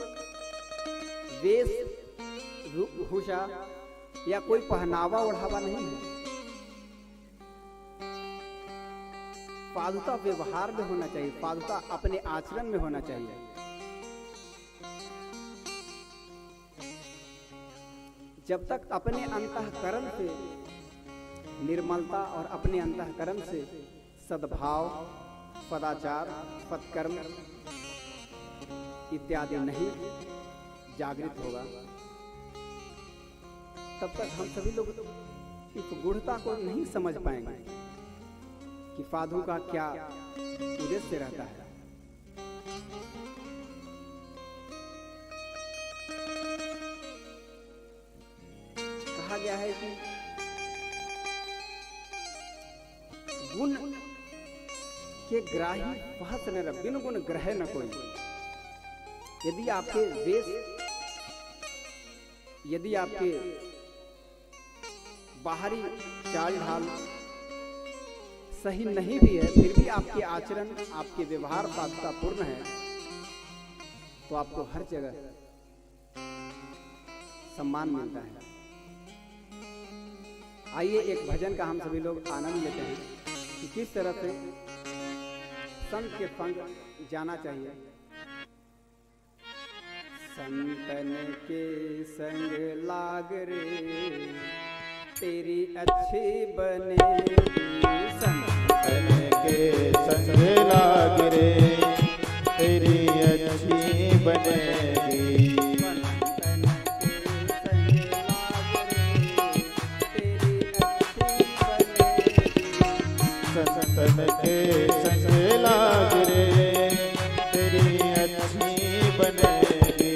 वेशभूषा या कोई पहनावा ओढ़ावा नहीं है। साधुता व्यवहार में होना चाहिए, साधुता अपने आचरण में होना चाहिए। जब तक अपने अंतःकरण से निर्मलता और अपने अंतःकरण से सद्भाव, सदाचार, सत्कर्म इत्यादि नहीं जागृत होगा, तब तक हम सभी लोग इस गूढ़ता को नहीं समझ पाएंगे कि साधु का क्या उद्देश्य रहता है। कहा गया है कि गुण के ग्राही सहस न रह, बिन गुण ग्रह न कोई। यदि आपके वेश, यदि आपके बाहरी चाल ढाल सही नहीं भी है, फिर भी आपके आचरण, आपके व्यवहार साधुतापूर्ण है, तो आपको हर जगह सम्मान मिलता है। आइए एक भजन का हम सभी लोग आनंद लेते हैं कि किस तरह से संत के संग जाना चाहिए। संतन के संग लाग रे तेरी अच्छी बनेगी, संतन के संग लाग रे तेरी अच्छी बनेगी। संतन के संग लाग रे तेरी अच्छी बनेगी।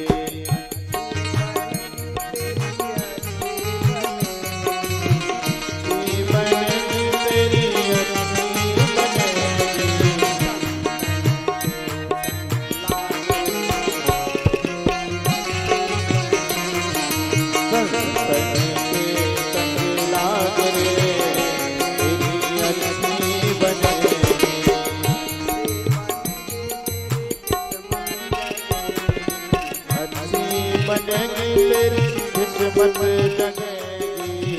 किस्मत जगेगी,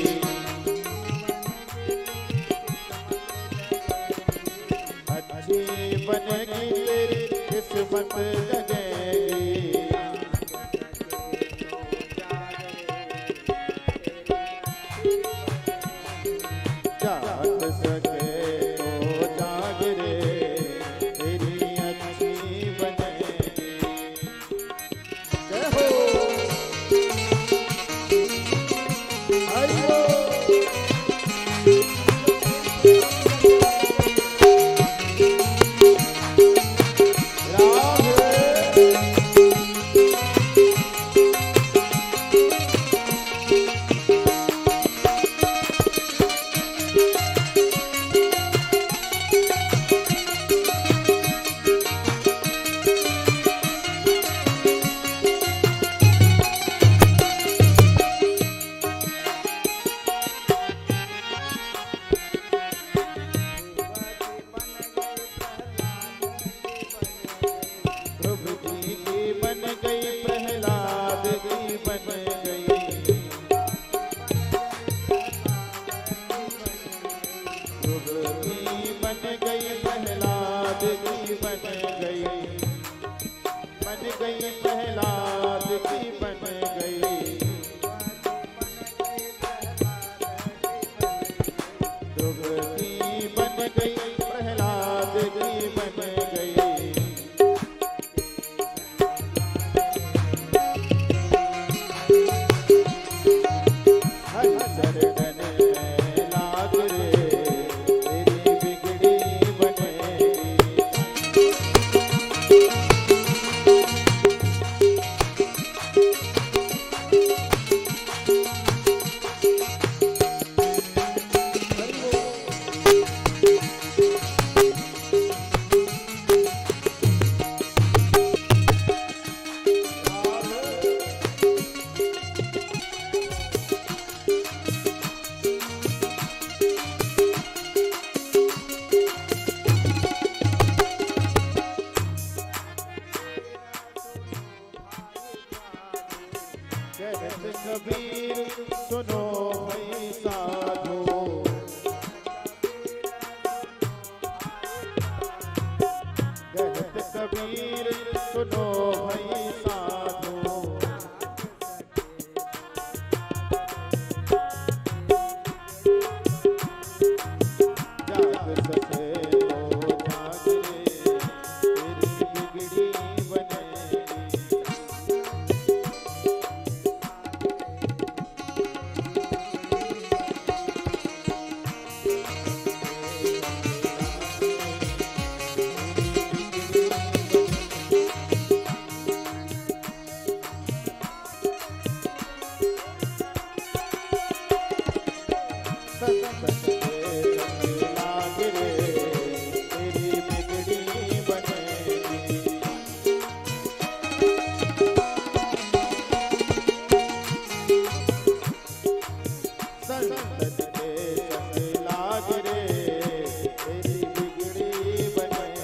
अच्छी बनेगी तेरी किस्मत जगेगी। जाग सके तो जाग रे तेरी अच्छी बनेगी। जय हो। कबीर सुनो भई साधो, जाग सके तो जाग रे तेरी बिगड़ी बनेगी।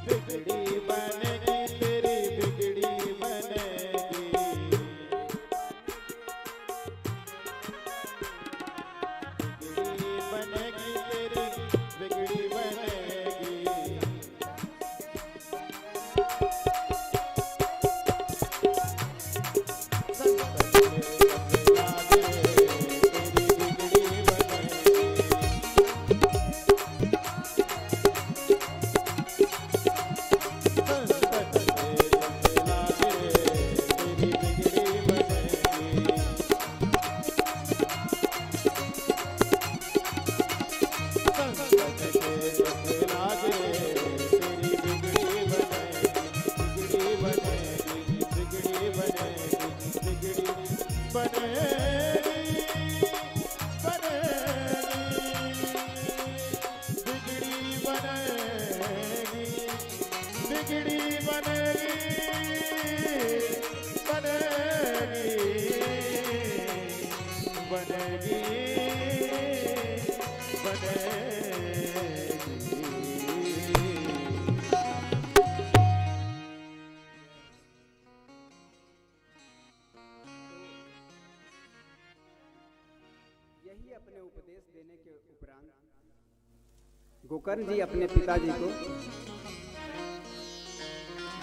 बिगड़ी बनेगी तेरी बिगड़ी बनेगी, बिगड़ी बनेगी तेरी बिगड़ी बनेगी। यही अपने उपदेश देने के उपरांत गोकर्ण जी अपने पिताजी को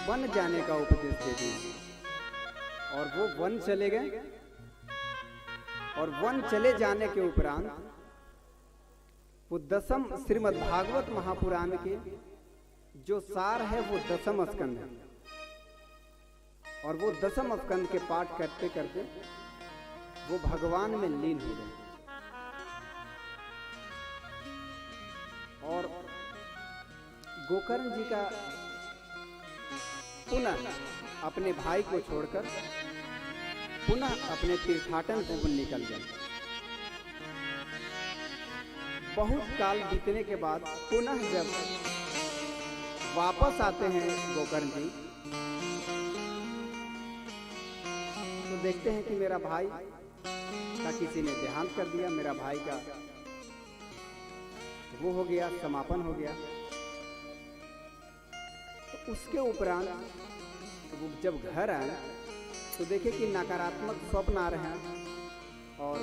वन जाने का उपदेश दे दिए और वो वन चले गए। और वन चले जाने के उपरांत वो दसम श्रीमद् भागवत महापुराण के जो सार है वो दसम स्कंद है और वो दसम स्कंद के पाठ करते करते वो भगवान में लीन हो गए। और गोकर्ण जी का पुनः अपने भाई को छोड़कर पुनः अपने तीर्थाटन को निकल गए। बहुत काल बीतने के बाद पुनः जब वापस आते हैं गोकर्ण जी तो देखते हैं कि मेरा भाई का किसी ने देहांत कर दिया, मेरा भाई का वो हो गया, समापन हो गया। तो उसके उपरांत वो जब घर आए तो देखे कि नकारात्मक स्वप्न आ रहे हैं और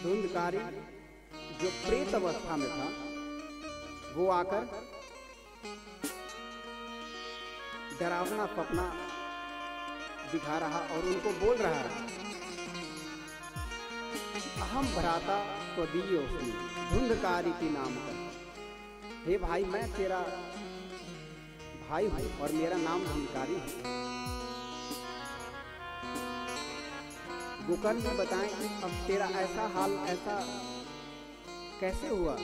धुंधकारी जो प्रेत अवस्था में था वो आकर डरावना सपना दिखा रहा और उनको बोल रहा है, अहम भ्राता स्वदीयोऽस्मि धुंधकारी की नाम का। हे भाई, मैं तेरा भाई हूं और मेरा नाम धुंधकारी है। गोकर्ण जी बताएं कि अब तेरा ऐसा हाल ऐसा कैसे हुआ।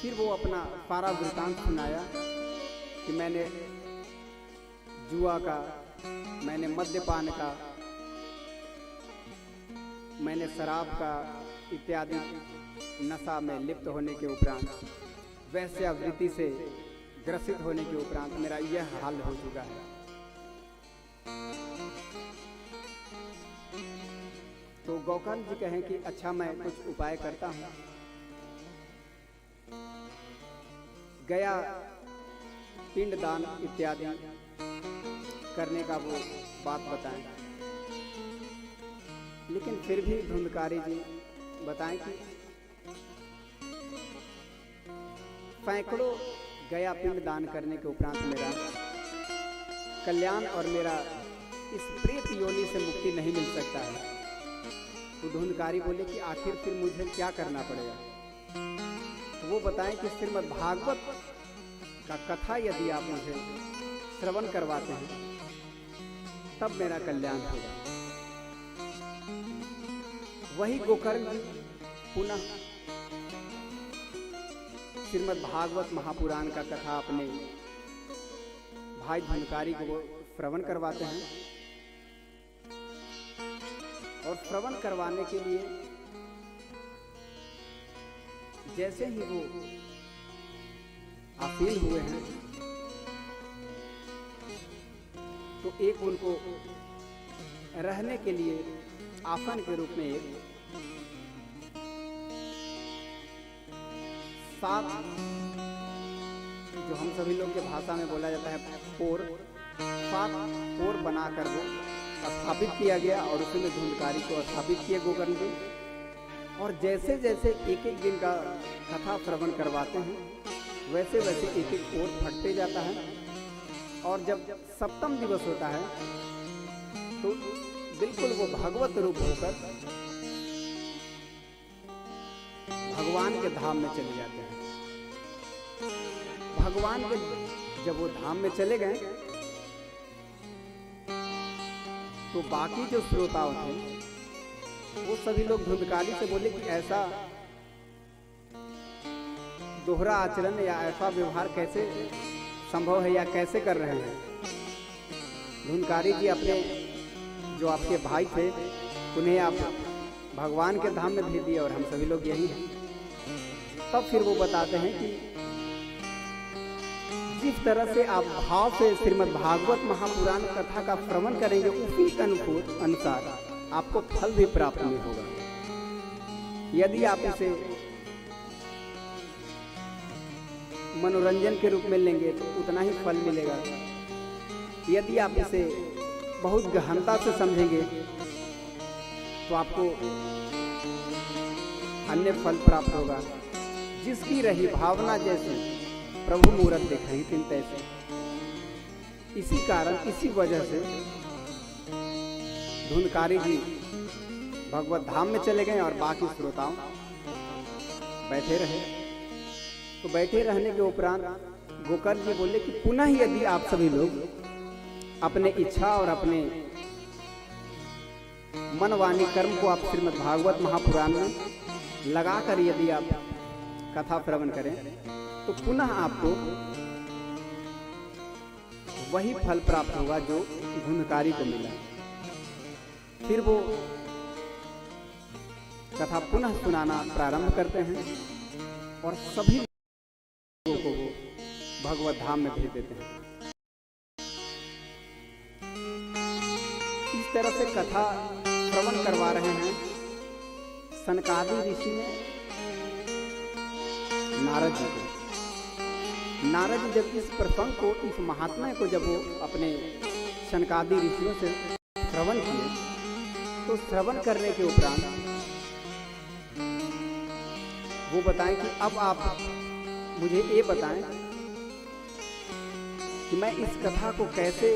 फिर वो अपना सारा वृतांत सुनाया कि मैंने जुआ का, मैंने मद्यपान का, मैंने शराब का इत्यादि नशा में लिप्त होने के उपरांत, वैश्यावृत्ति से ग्रसित होने के उपरांत मेरा यह हाल हो चुका है। तो गोकर्ण जी कहें कि अच्छा मैं कुछ उपाय करता हूं। गया पिंडदान इत्यादि करने का वो बात बताएं, लेकिन फिर भी धुंधकारी जी बताएं कि सैकड़ों गया पिंडदान करने के उपरांत मेरा कल्याण और मेरा इस प्रेत योनि से मुक्ति नहीं मिल सकता है। तो धुंधकारी बोले कि आखिर फिर मुझे क्या करना पड़ेगा। तो वो बताएं कि श्रीमद् भागवत का कथा यदि आप मुझे श्रवण करवाते हैं तब मेरा कल्याण होगा। वही गोकर्ण पुनः श्रीमद् भागवत महापुराण का कथा अपने भाई धुंधकारी को श्रवण करवाते हैं और श्रवण करवाने के लिए जैसे ही वो आसीन हुए हैं तो एक उनको रहने के लिए आसन के रूप में एक 7 जो हम सभी लोग के भाषा में बोला जाता है पोर, 7 पोर बनाकर वो स्थापित किया गया और उसमें धुंधकारी को स्थापित किए गोकर्ण जी। और जैसे जैसे एक एक दिन का कथा श्रवण करवाते हैं वैसे वैसे एक एक पोर फटते जाता है और जब 7वां दिवस होता है तो बिल्कुल वो भगवत रूप होकर भगवान के धाम में चले जाते हैं। भगवान के जब वो धाम में चले गए तो बाकी जो श्रोता थे वो सभी लोग धुंधकारी से बोले कि ऐसा दोहरा आचरण या ऐसा व्यवहार कैसे संभव है या कैसे कर रहे हैं। धुंधकारी जी अपने जो आपके भाई थे उन्हें आप भगवान के धाम में भेज दिए और हम सभी लोग यही हैं। तब फिर वो बताते हैं कि जिस तरह से आप भाव से श्रीमद् भागवत महापुराण कथा का श्रवण करेंगे उसी के अनुसार आपको फल भी प्राप्त नहीं होगा। यदि आप इसे मनोरंजन के रूप में लेंगे तो उतना ही फल मिलेगा। यदि आप इसे बहुत गहनता से समझेंगे तो आपको अन्य फल प्राप्त होगा। जिसकी रही भावना जैसे प्रभु मूरत दिखाई तिन तैसे। इसी कारण इसी वजह से धुंधकारी जी भगवत धाम में चले गए और बाकी श्रोताओं बैठे रहे। तो बैठे रहने के उपरांत गोकर्ण जी बोले कि पुनः यदि आप सभी लोग अपने इच्छा और अपने मन वाणी कर्म को आप श्रीमद् भागवत महापुराण में लगाकर यदि आप कथा श्रवण करें तो पुनः आपको वही फल प्राप्त होगा जो धुंधकारी को मिला। फिर वो कथा पुनः सुनाना प्रारंभ करते हैं और सभी लोगों को वो भगवत धाम में भेज देते हैं। इस तरह से कथा श्रवण करवा रहे हैं सनकादि ऋषि ने नारद जी को। नारद जी जब इस प्रसंग को, इस महात्मा को जब वो अपने सनकादि ऋषियों से श्रवण किए तो श्रवण करने के उपरांत वो बताएं कि अब आप मुझे ये बताएं कि मैं इस कथा को कैसे,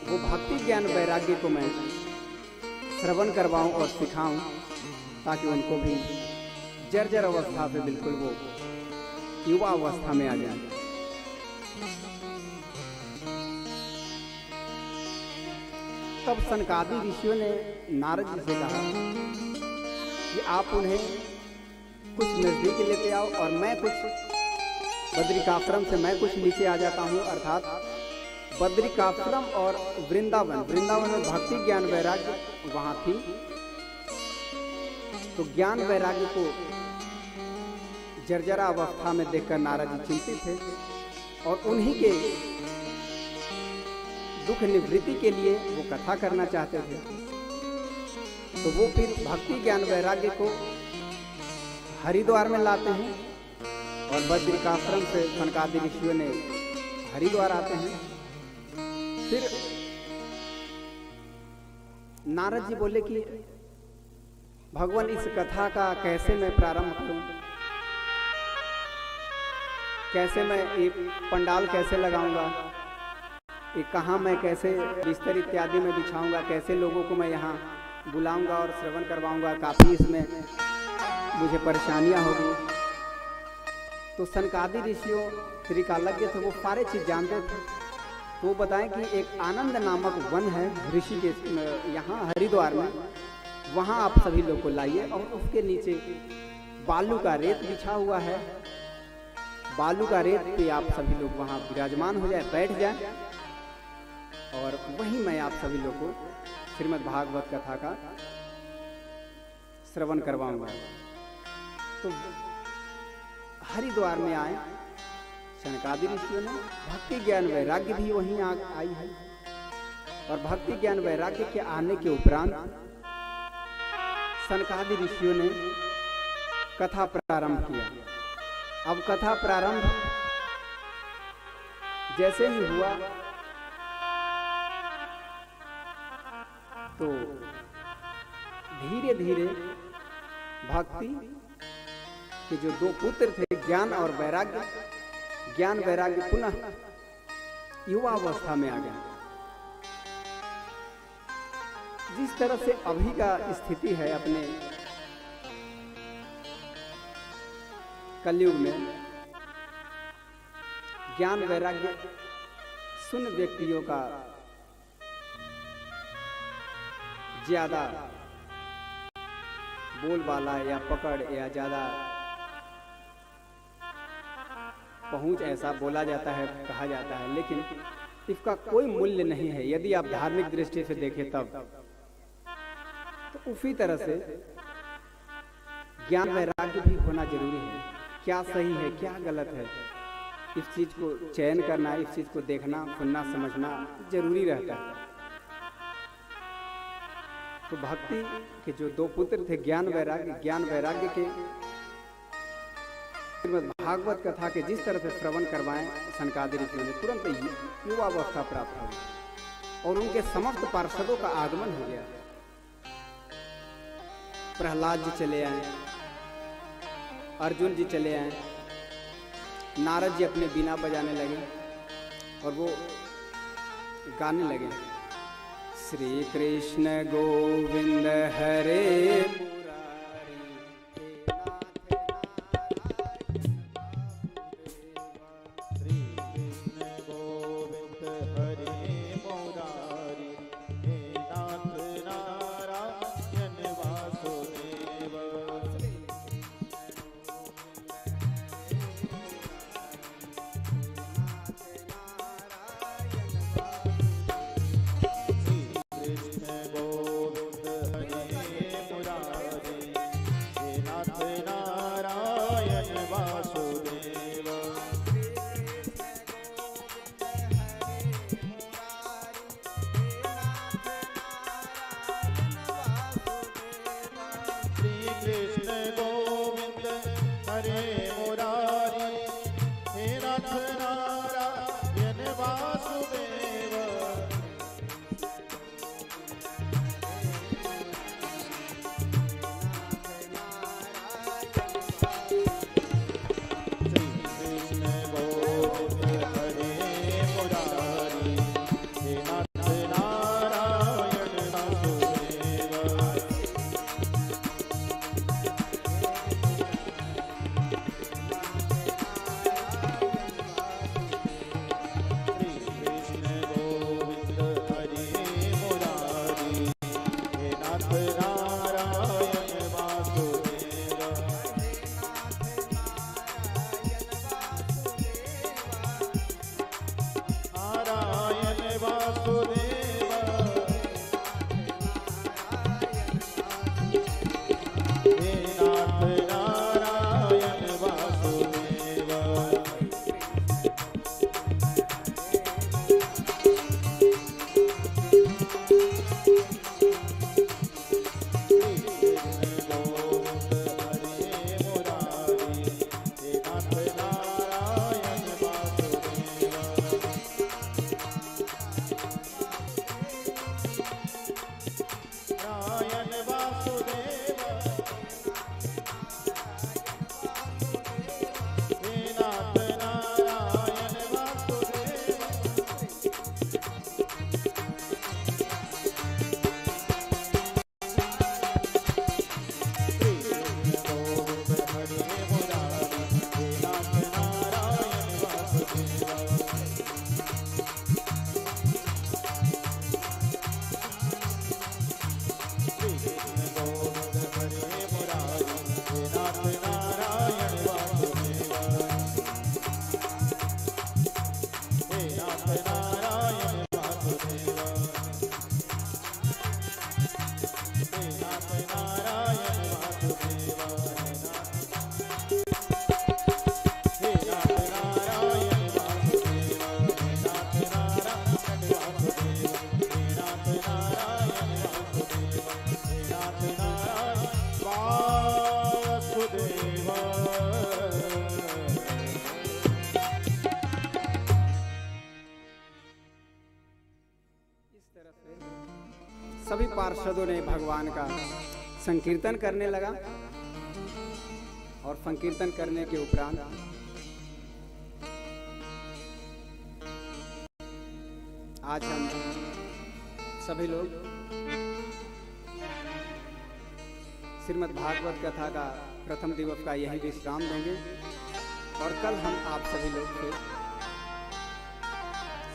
वो भक्ति ज्ञान वैराग्य को मैं श्रवण करवाऊं और सिखाऊं ताकि उनको भी जर्जर अवस्था से बिल्कुल वो युवा अवस्था में आ जाए। तब सनकादि ऋषियों ने नारद जी से कहा कि आप उन्हें कुछ नजदीक लेते आओ और मैं कुछ बद्रिकाश्रम से मैं कुछ नीचे आ जाता हूँ। अर्थात बद्रिकाश्रम और वृंदावन में भक्ति ज्ञान वैराग्य वहां थी, तो ज्ञान वैराग्य को जर्जरा अवस्था में देखकर नारद जी चिंतित थे और उन्हीं के दुख निवृत्ति के लिए वो कथा करना चाहते थे। तो वो फिर भक्ति ज्ञान वैराग्य को हरिद्वार में लाते हैं और बद्रिकाश्रम से सनकादि ऋषियों ने हरिद्वार आते हैं। फिर नारद जी बोले कि भगवान इस कथा का कैसे मैं प्रारंभ करूं, कैसे मैं ये पंडाल कैसे लगाऊंगा, ये कहाँ मैं कैसे बिस्तर इत्यादि में बिछाऊंगा, कैसे लोगों को मैं यहाँ बुलाऊंगा और श्रवण करवाऊंगा, काफ़ी इसमें मुझे परेशानियाँ होगी। तो सनकादि ऋषियों त्रिकालज्ञ थे, वो सारे चीज़ जानते थे। तो वो बताएं कि एक आनंद नामक वन है ऋषि के यहाँ हरिद्वार में, वहाँ आप सभी लोग को लाइए और उसके नीचे बालू का रेत बिछा हुआ है, बालू का रेत पे आप सभी लोग वहाँ विराजमान हो जाए, बैठ जाए और वहीं मैं आप सभी लोग को श्रीमद् भागवत कथा का श्रवण करवाऊंगा। तो हरिद्वार में आए सनकादि ऋषियों ने, भक्ति ज्ञान वैराग्य भी वहीं आई है और भक्ति ज्ञान वैराग्य के आने के उपरांत सनकादि ऋषियों ने कथा प्रारंभ किया। अब कथा प्रारंभ जैसे ही हुआ तो धीरे धीरे भक्ति के जो दो पुत्र थे ज्ञान और वैराग्य, ज्ञान वैराग्य पुनः युवा अवस्था में आ गया। जिस तरह से अभी का स्थिति है अपने कलयुग में, ज्ञान वैराग्य शून्य व्यक्तियों का ज्यादा बोलबाला या पकड़ या ज्यादा पहुंच ऐसा बोला जाता है, कहा जाता है, लेकिन इसका कोई मूल्य नहीं है। यदि आप धार्मिक दृष्टि से देखें तब तो उसी तरह से ज्ञान वैराग्य भी होना जरूरी है। क्या सही है क्या गलत है, इस चीज को चयन करना, इस चीज को देखना सुनना समझना जरूरी रहता है। तो भक्ति के जो दो पुत्र थे ज्ञान वैराग्य के भागवत कथा के जिस तरह से श्रवण करवाएं सनकादि ऋषियों ने, तुरंत युवावस्था प्राप्त हो गई और उनके समस्त पार्षदों का आगमन हो गया। प्रहलाद जी चले आए, अर्जुन जी चले आए, नारद जी अपने बीना बजाने लगे और वो गाने लगे, श्री कृष्ण गोविंद हरे सभी पार्षदों ने भगवान का संकीर्तन करने लगा और संकीर्तन करने के उपरांत आज हम सभी लोग श्रीमद् भागवत कथा का प्रथम दिवस का यही विश्राम देंगे और कल हम आप सभी लोग से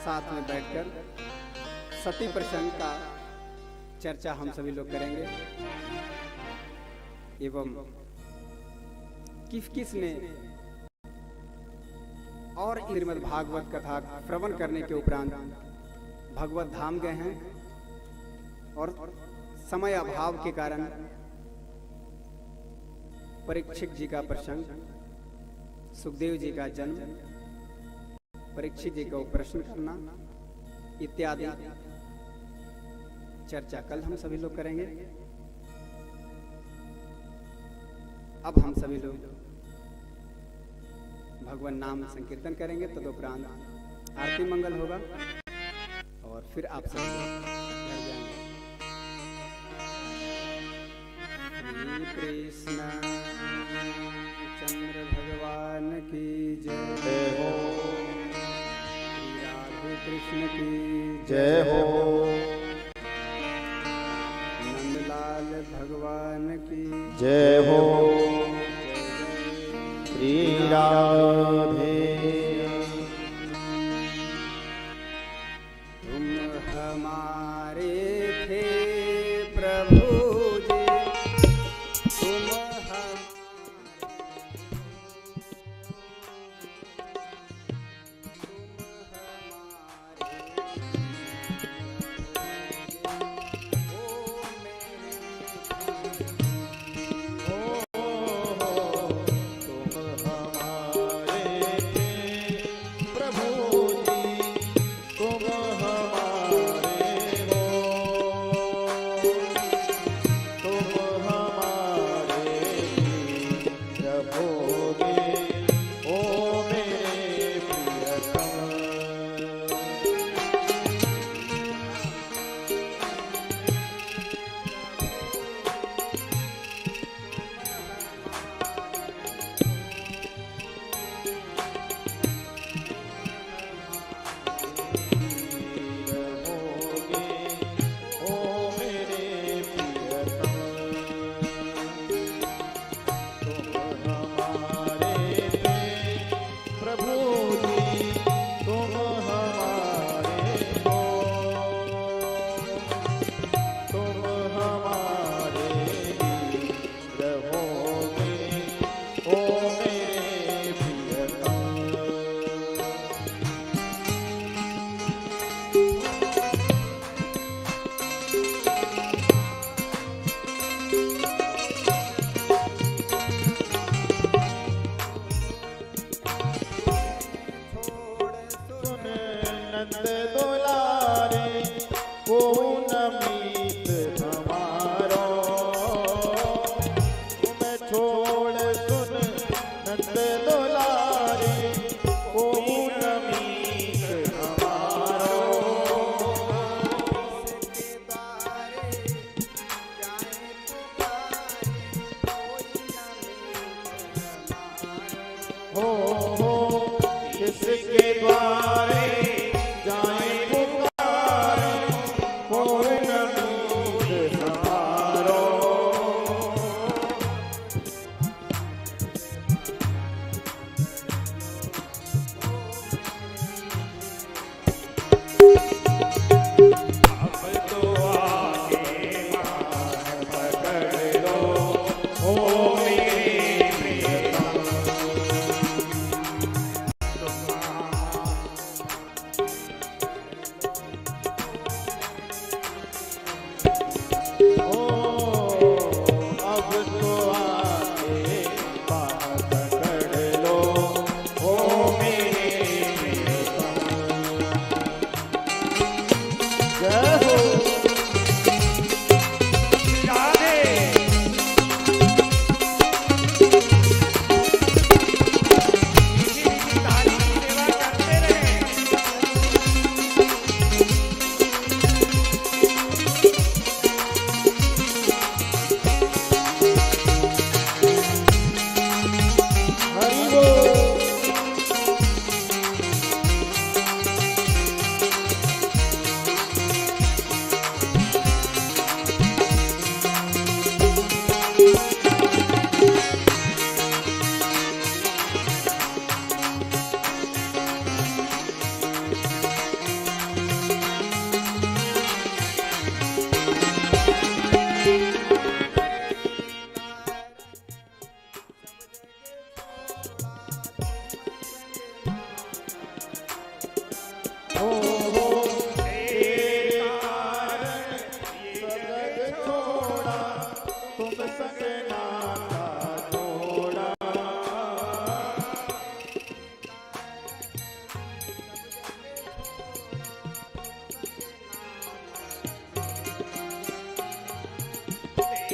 साथ में बैठकर सती प्रसंग का चर्चा हम सभी लोग करेंगे एवं किस किस ने और श्रीमद् भागवत कथा श्रवण करने के उपरांत भगवत धाम गए हैं और समय अभाव के कारण परीक्षित जी का प्रसंग, सुखदेव जी का जन्म, परीक्षित जी को प्रश्न करना इत्यादि चर्चा कल हम सभी लोग करेंगे। अब हम सभी लोग भगवान नाम संकीर्तन करेंगे, तदुपरांत आरती मंगल होगा और फिर आप सभी लोग घर जाएंगे। कृष्ण चंद्र भगवान की जय हो, राधे कृष्ण की जय हो, नंदलाल भगवान की जय हो, श्री राधे। तुम हमारे थे प्रभु जी, तुम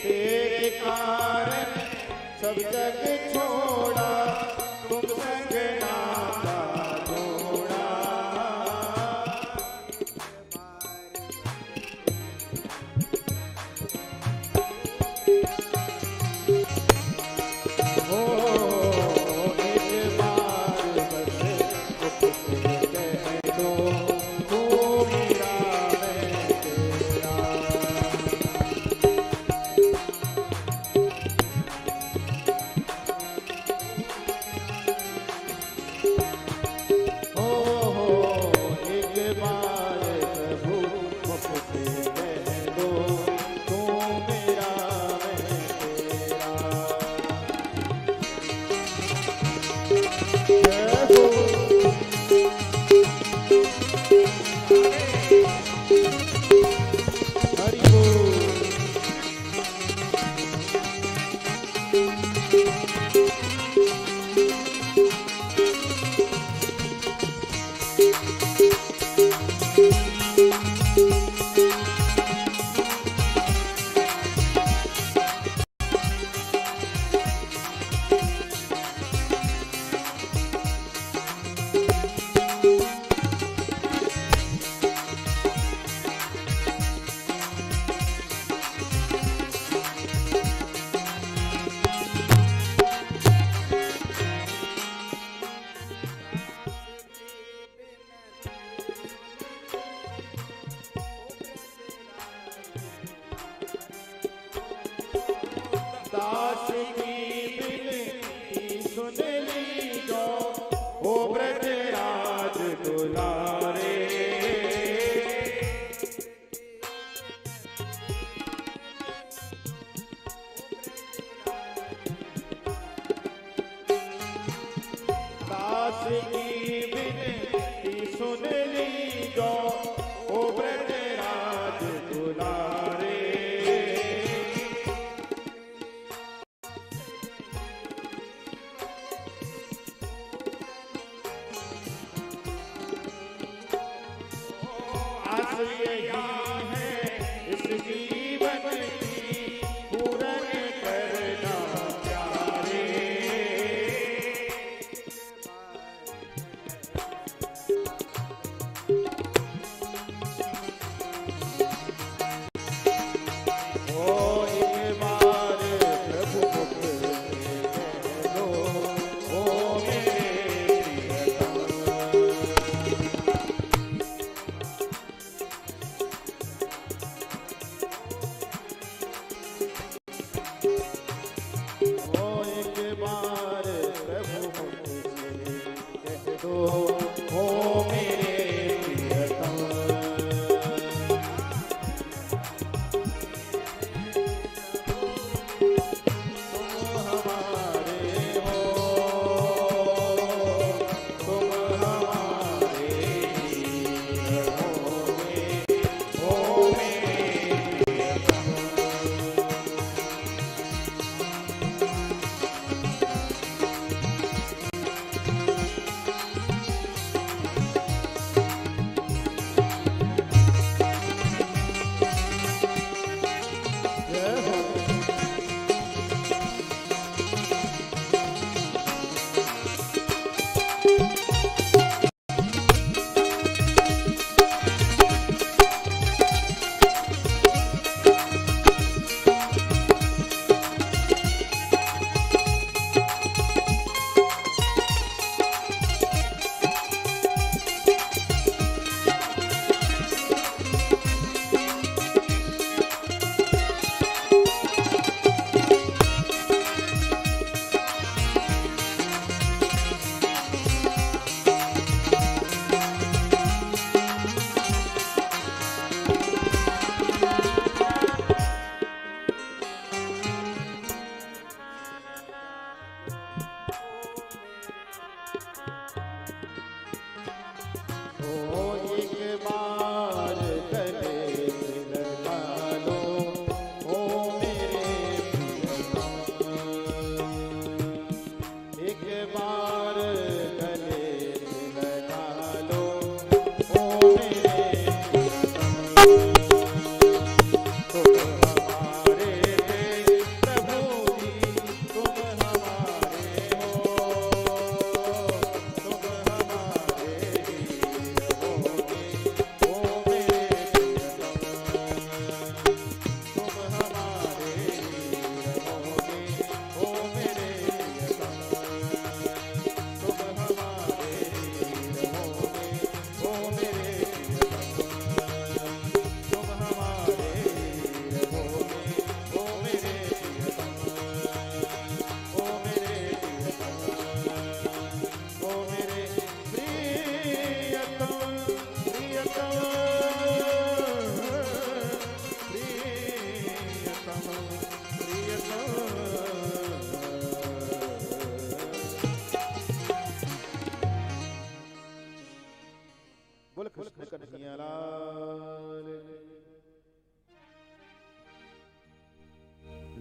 तेरे कारण सब जग छोड़ा, तुम संग नाता जोड़ा। ओ एक बार बस दुख से कह दो, तू मेरा मैं तेरा। एक बार प्रभु मुख से कह दो, तू मेरा मैं तेरा। जय हो हरि बोल। दास की बिनती सुन लीजो, ओ ब्रजराज दुलारे। दास की बिनती सुन लीजो, ओ ब्रजराज दुलारे। आस यही है इस जीवन की, पूरन करना प्यारे। ओ एक बार प्रभु मुख से कह दो, ओ मेरे प्रियतम।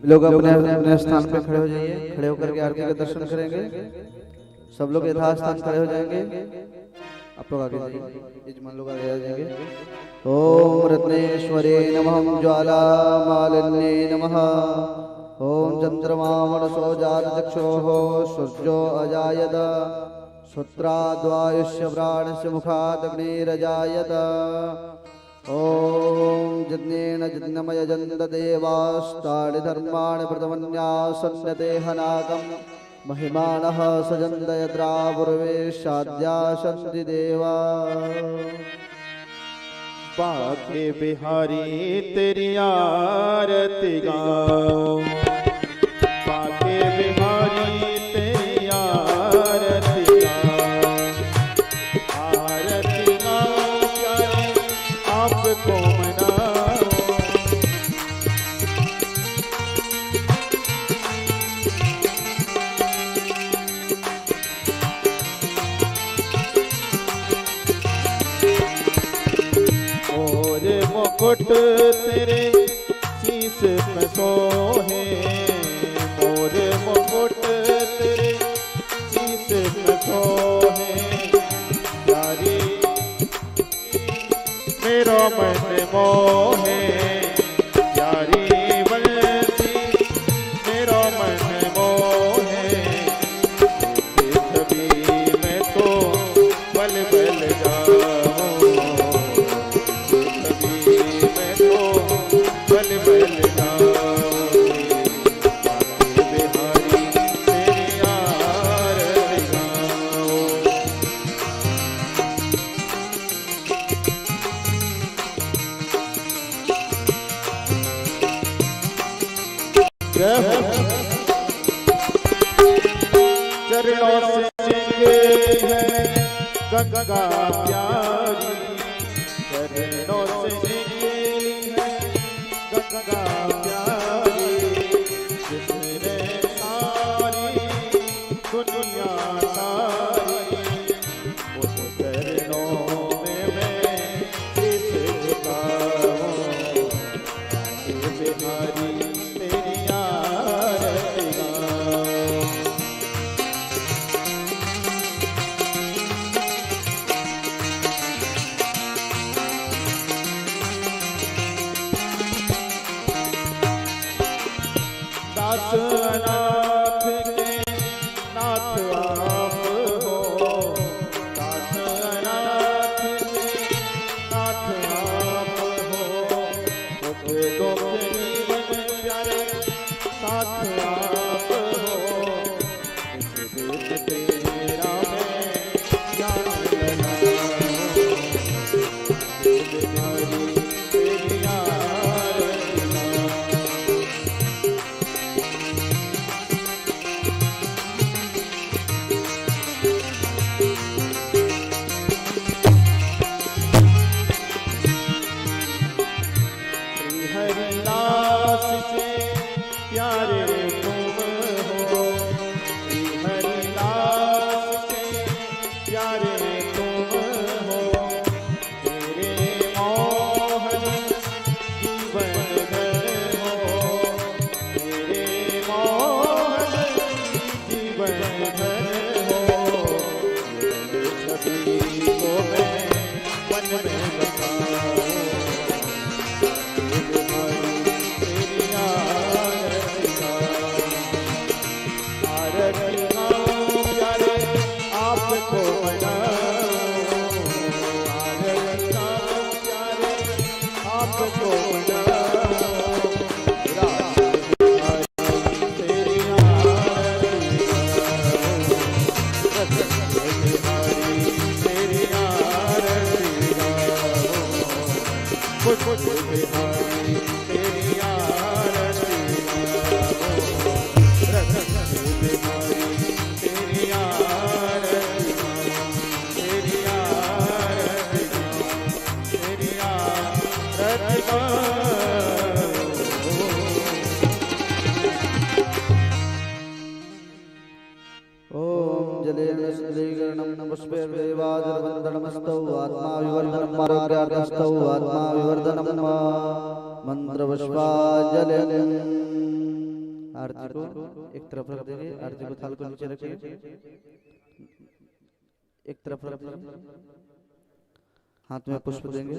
लोग अपने अपने स्थान पे खड़े हो जाइए। खड़े होकर के आरती का दर्शन करेंगे। सब लोग यथास्थान खड़े हो जाएंगे। आप लोग आगे जाइए, यजमान लोग आगे आ जाएंगे। ओम रत्नेश्वरे नमः, ज्वाला मालिन्ये नमः। ओम चंद्रमा मनसो जातचक्षोः सूर्यो अजायत, श्रोत्राद्वायुष्य प्राणस्य मुखात् अग्निरजायत। ओम यज्ञेन यज्ञमय जन्त देवास्तानि धर्माणि प्रथमन्यासन्यते हनाकम्, महिमानः सजन्त यत्रा पूर्वे साध्या सन्ति देवा। बाके बिहारी तेरी आरती गाऊं, बाके बिहारी तेरी आरती गाऊं, आरती गाऊं प्यारे आपको मनाऊं। मुकुट तेरे शीश पे सोहे, मोर मुकुट तेरे शीश पे सोहे। प्यारी मेरो मन मोहे, प्यारी बंसी मेरो मन मोहे। छवि में तो बल बल जाऊं, चरणों से है गंगा प्यारी, चरणों से है गंगा प्यारी। जिसने सारी दुनिया सारी, उस चरणों में मैं शीश झुकाऊं। बिहारी तेरी आरती गाऊं। दास अनाथ के नाथ आप हो, दास अनाथ के नाथ आप हो। सुख दुख जीवन प्यारे साथ आप हो। इस देश तेरा मैं जान लगाऊं। बिहारी तेरी आरती गाऊं। हरिदास के प्यारे तुम हो, श्री हरिदास के प्यारे तुम हो। तेरे मोहन जीवन भर हो, तेरे मोहन जीवन भर हो। छवि को मैं मन में बसाऊं। आपको मनाऊं, आरती गाऊं प्यारे आपको मनाऊं। तेरी आरती गाऊं, बिहारी तेरी आरती गाऊं। कुछ बिहारी तेरी आरती गाऊं। बिहारी तेरी आरती गाऊं, तेरी आरती गाऊं, तेरी आरती गाऊं। ओम जलेन स्त्रीकरणं पुष्पैर्देवादिर्वन्दनमस्तौ आत्मा विवर्धनम् आरोग्यार्थस्तौ आत्मा विवर्धनम् मंत्रपुष्पाञ्जलिम्। आरती को एक तरफ रख देंगे, आरती को थाल को नीचे रखिए, एक तरफ रख देंगे, हाथ में पुष्प देंगे।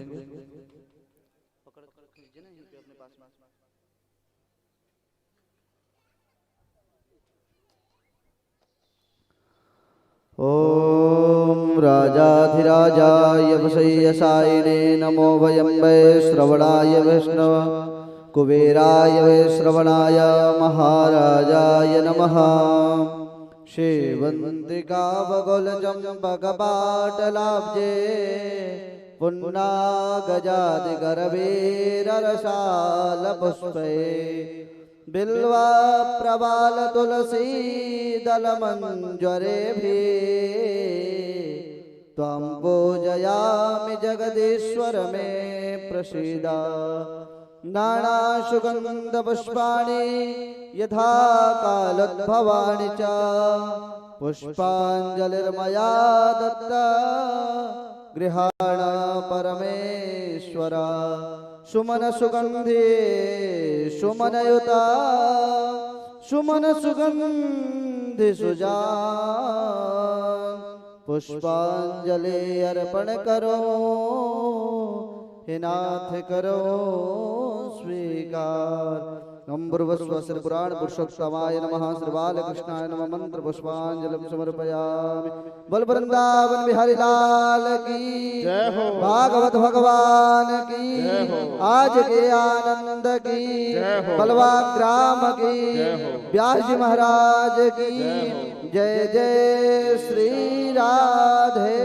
ओम राजाधिराजाय वशय्यसायिने नमो वयं वै श्रवणाय वैष्णव कुबेराय वै श्रवणाय महाराजाय नमः। शेवन्तिकावगुलचम्पकपाटलाब्जे पुन्नागजादिगरवीररसालपुष्पे बिल्वा प्रबाल तुलसी दलमञ्जरेभिः त्वां पूजयामि जगदीश्वर मे प्रसीदा। नानासुगन्धपुष्पाणि यथा कालोद्भवानि च पुष्पाञ्जलिर्मया दत्ता गृहाण परमेश्वर। सुमन सुगंधि सुमनयुता सुमन सुगंधि सुजान पुष्पांजलि अर्पण करो हे नाथ करो स्वीकार। नम्बुर्वस्व पुराण पुरुषोत्तमाय नमः। श्री बालकृष्णाय नमः। मंत्र पुष्पांजलि समर्पयामि। बोल वृंदावन बिहारी लाल की जय हो। भागवत भगवान की जय हो। आज के आनंद की जय हो। बलवा ग्राम की जय हो। व्यास जी महाराज की जय हो। जय जय श्री राधे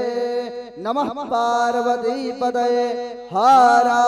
नमः। पार्वती पदये हरा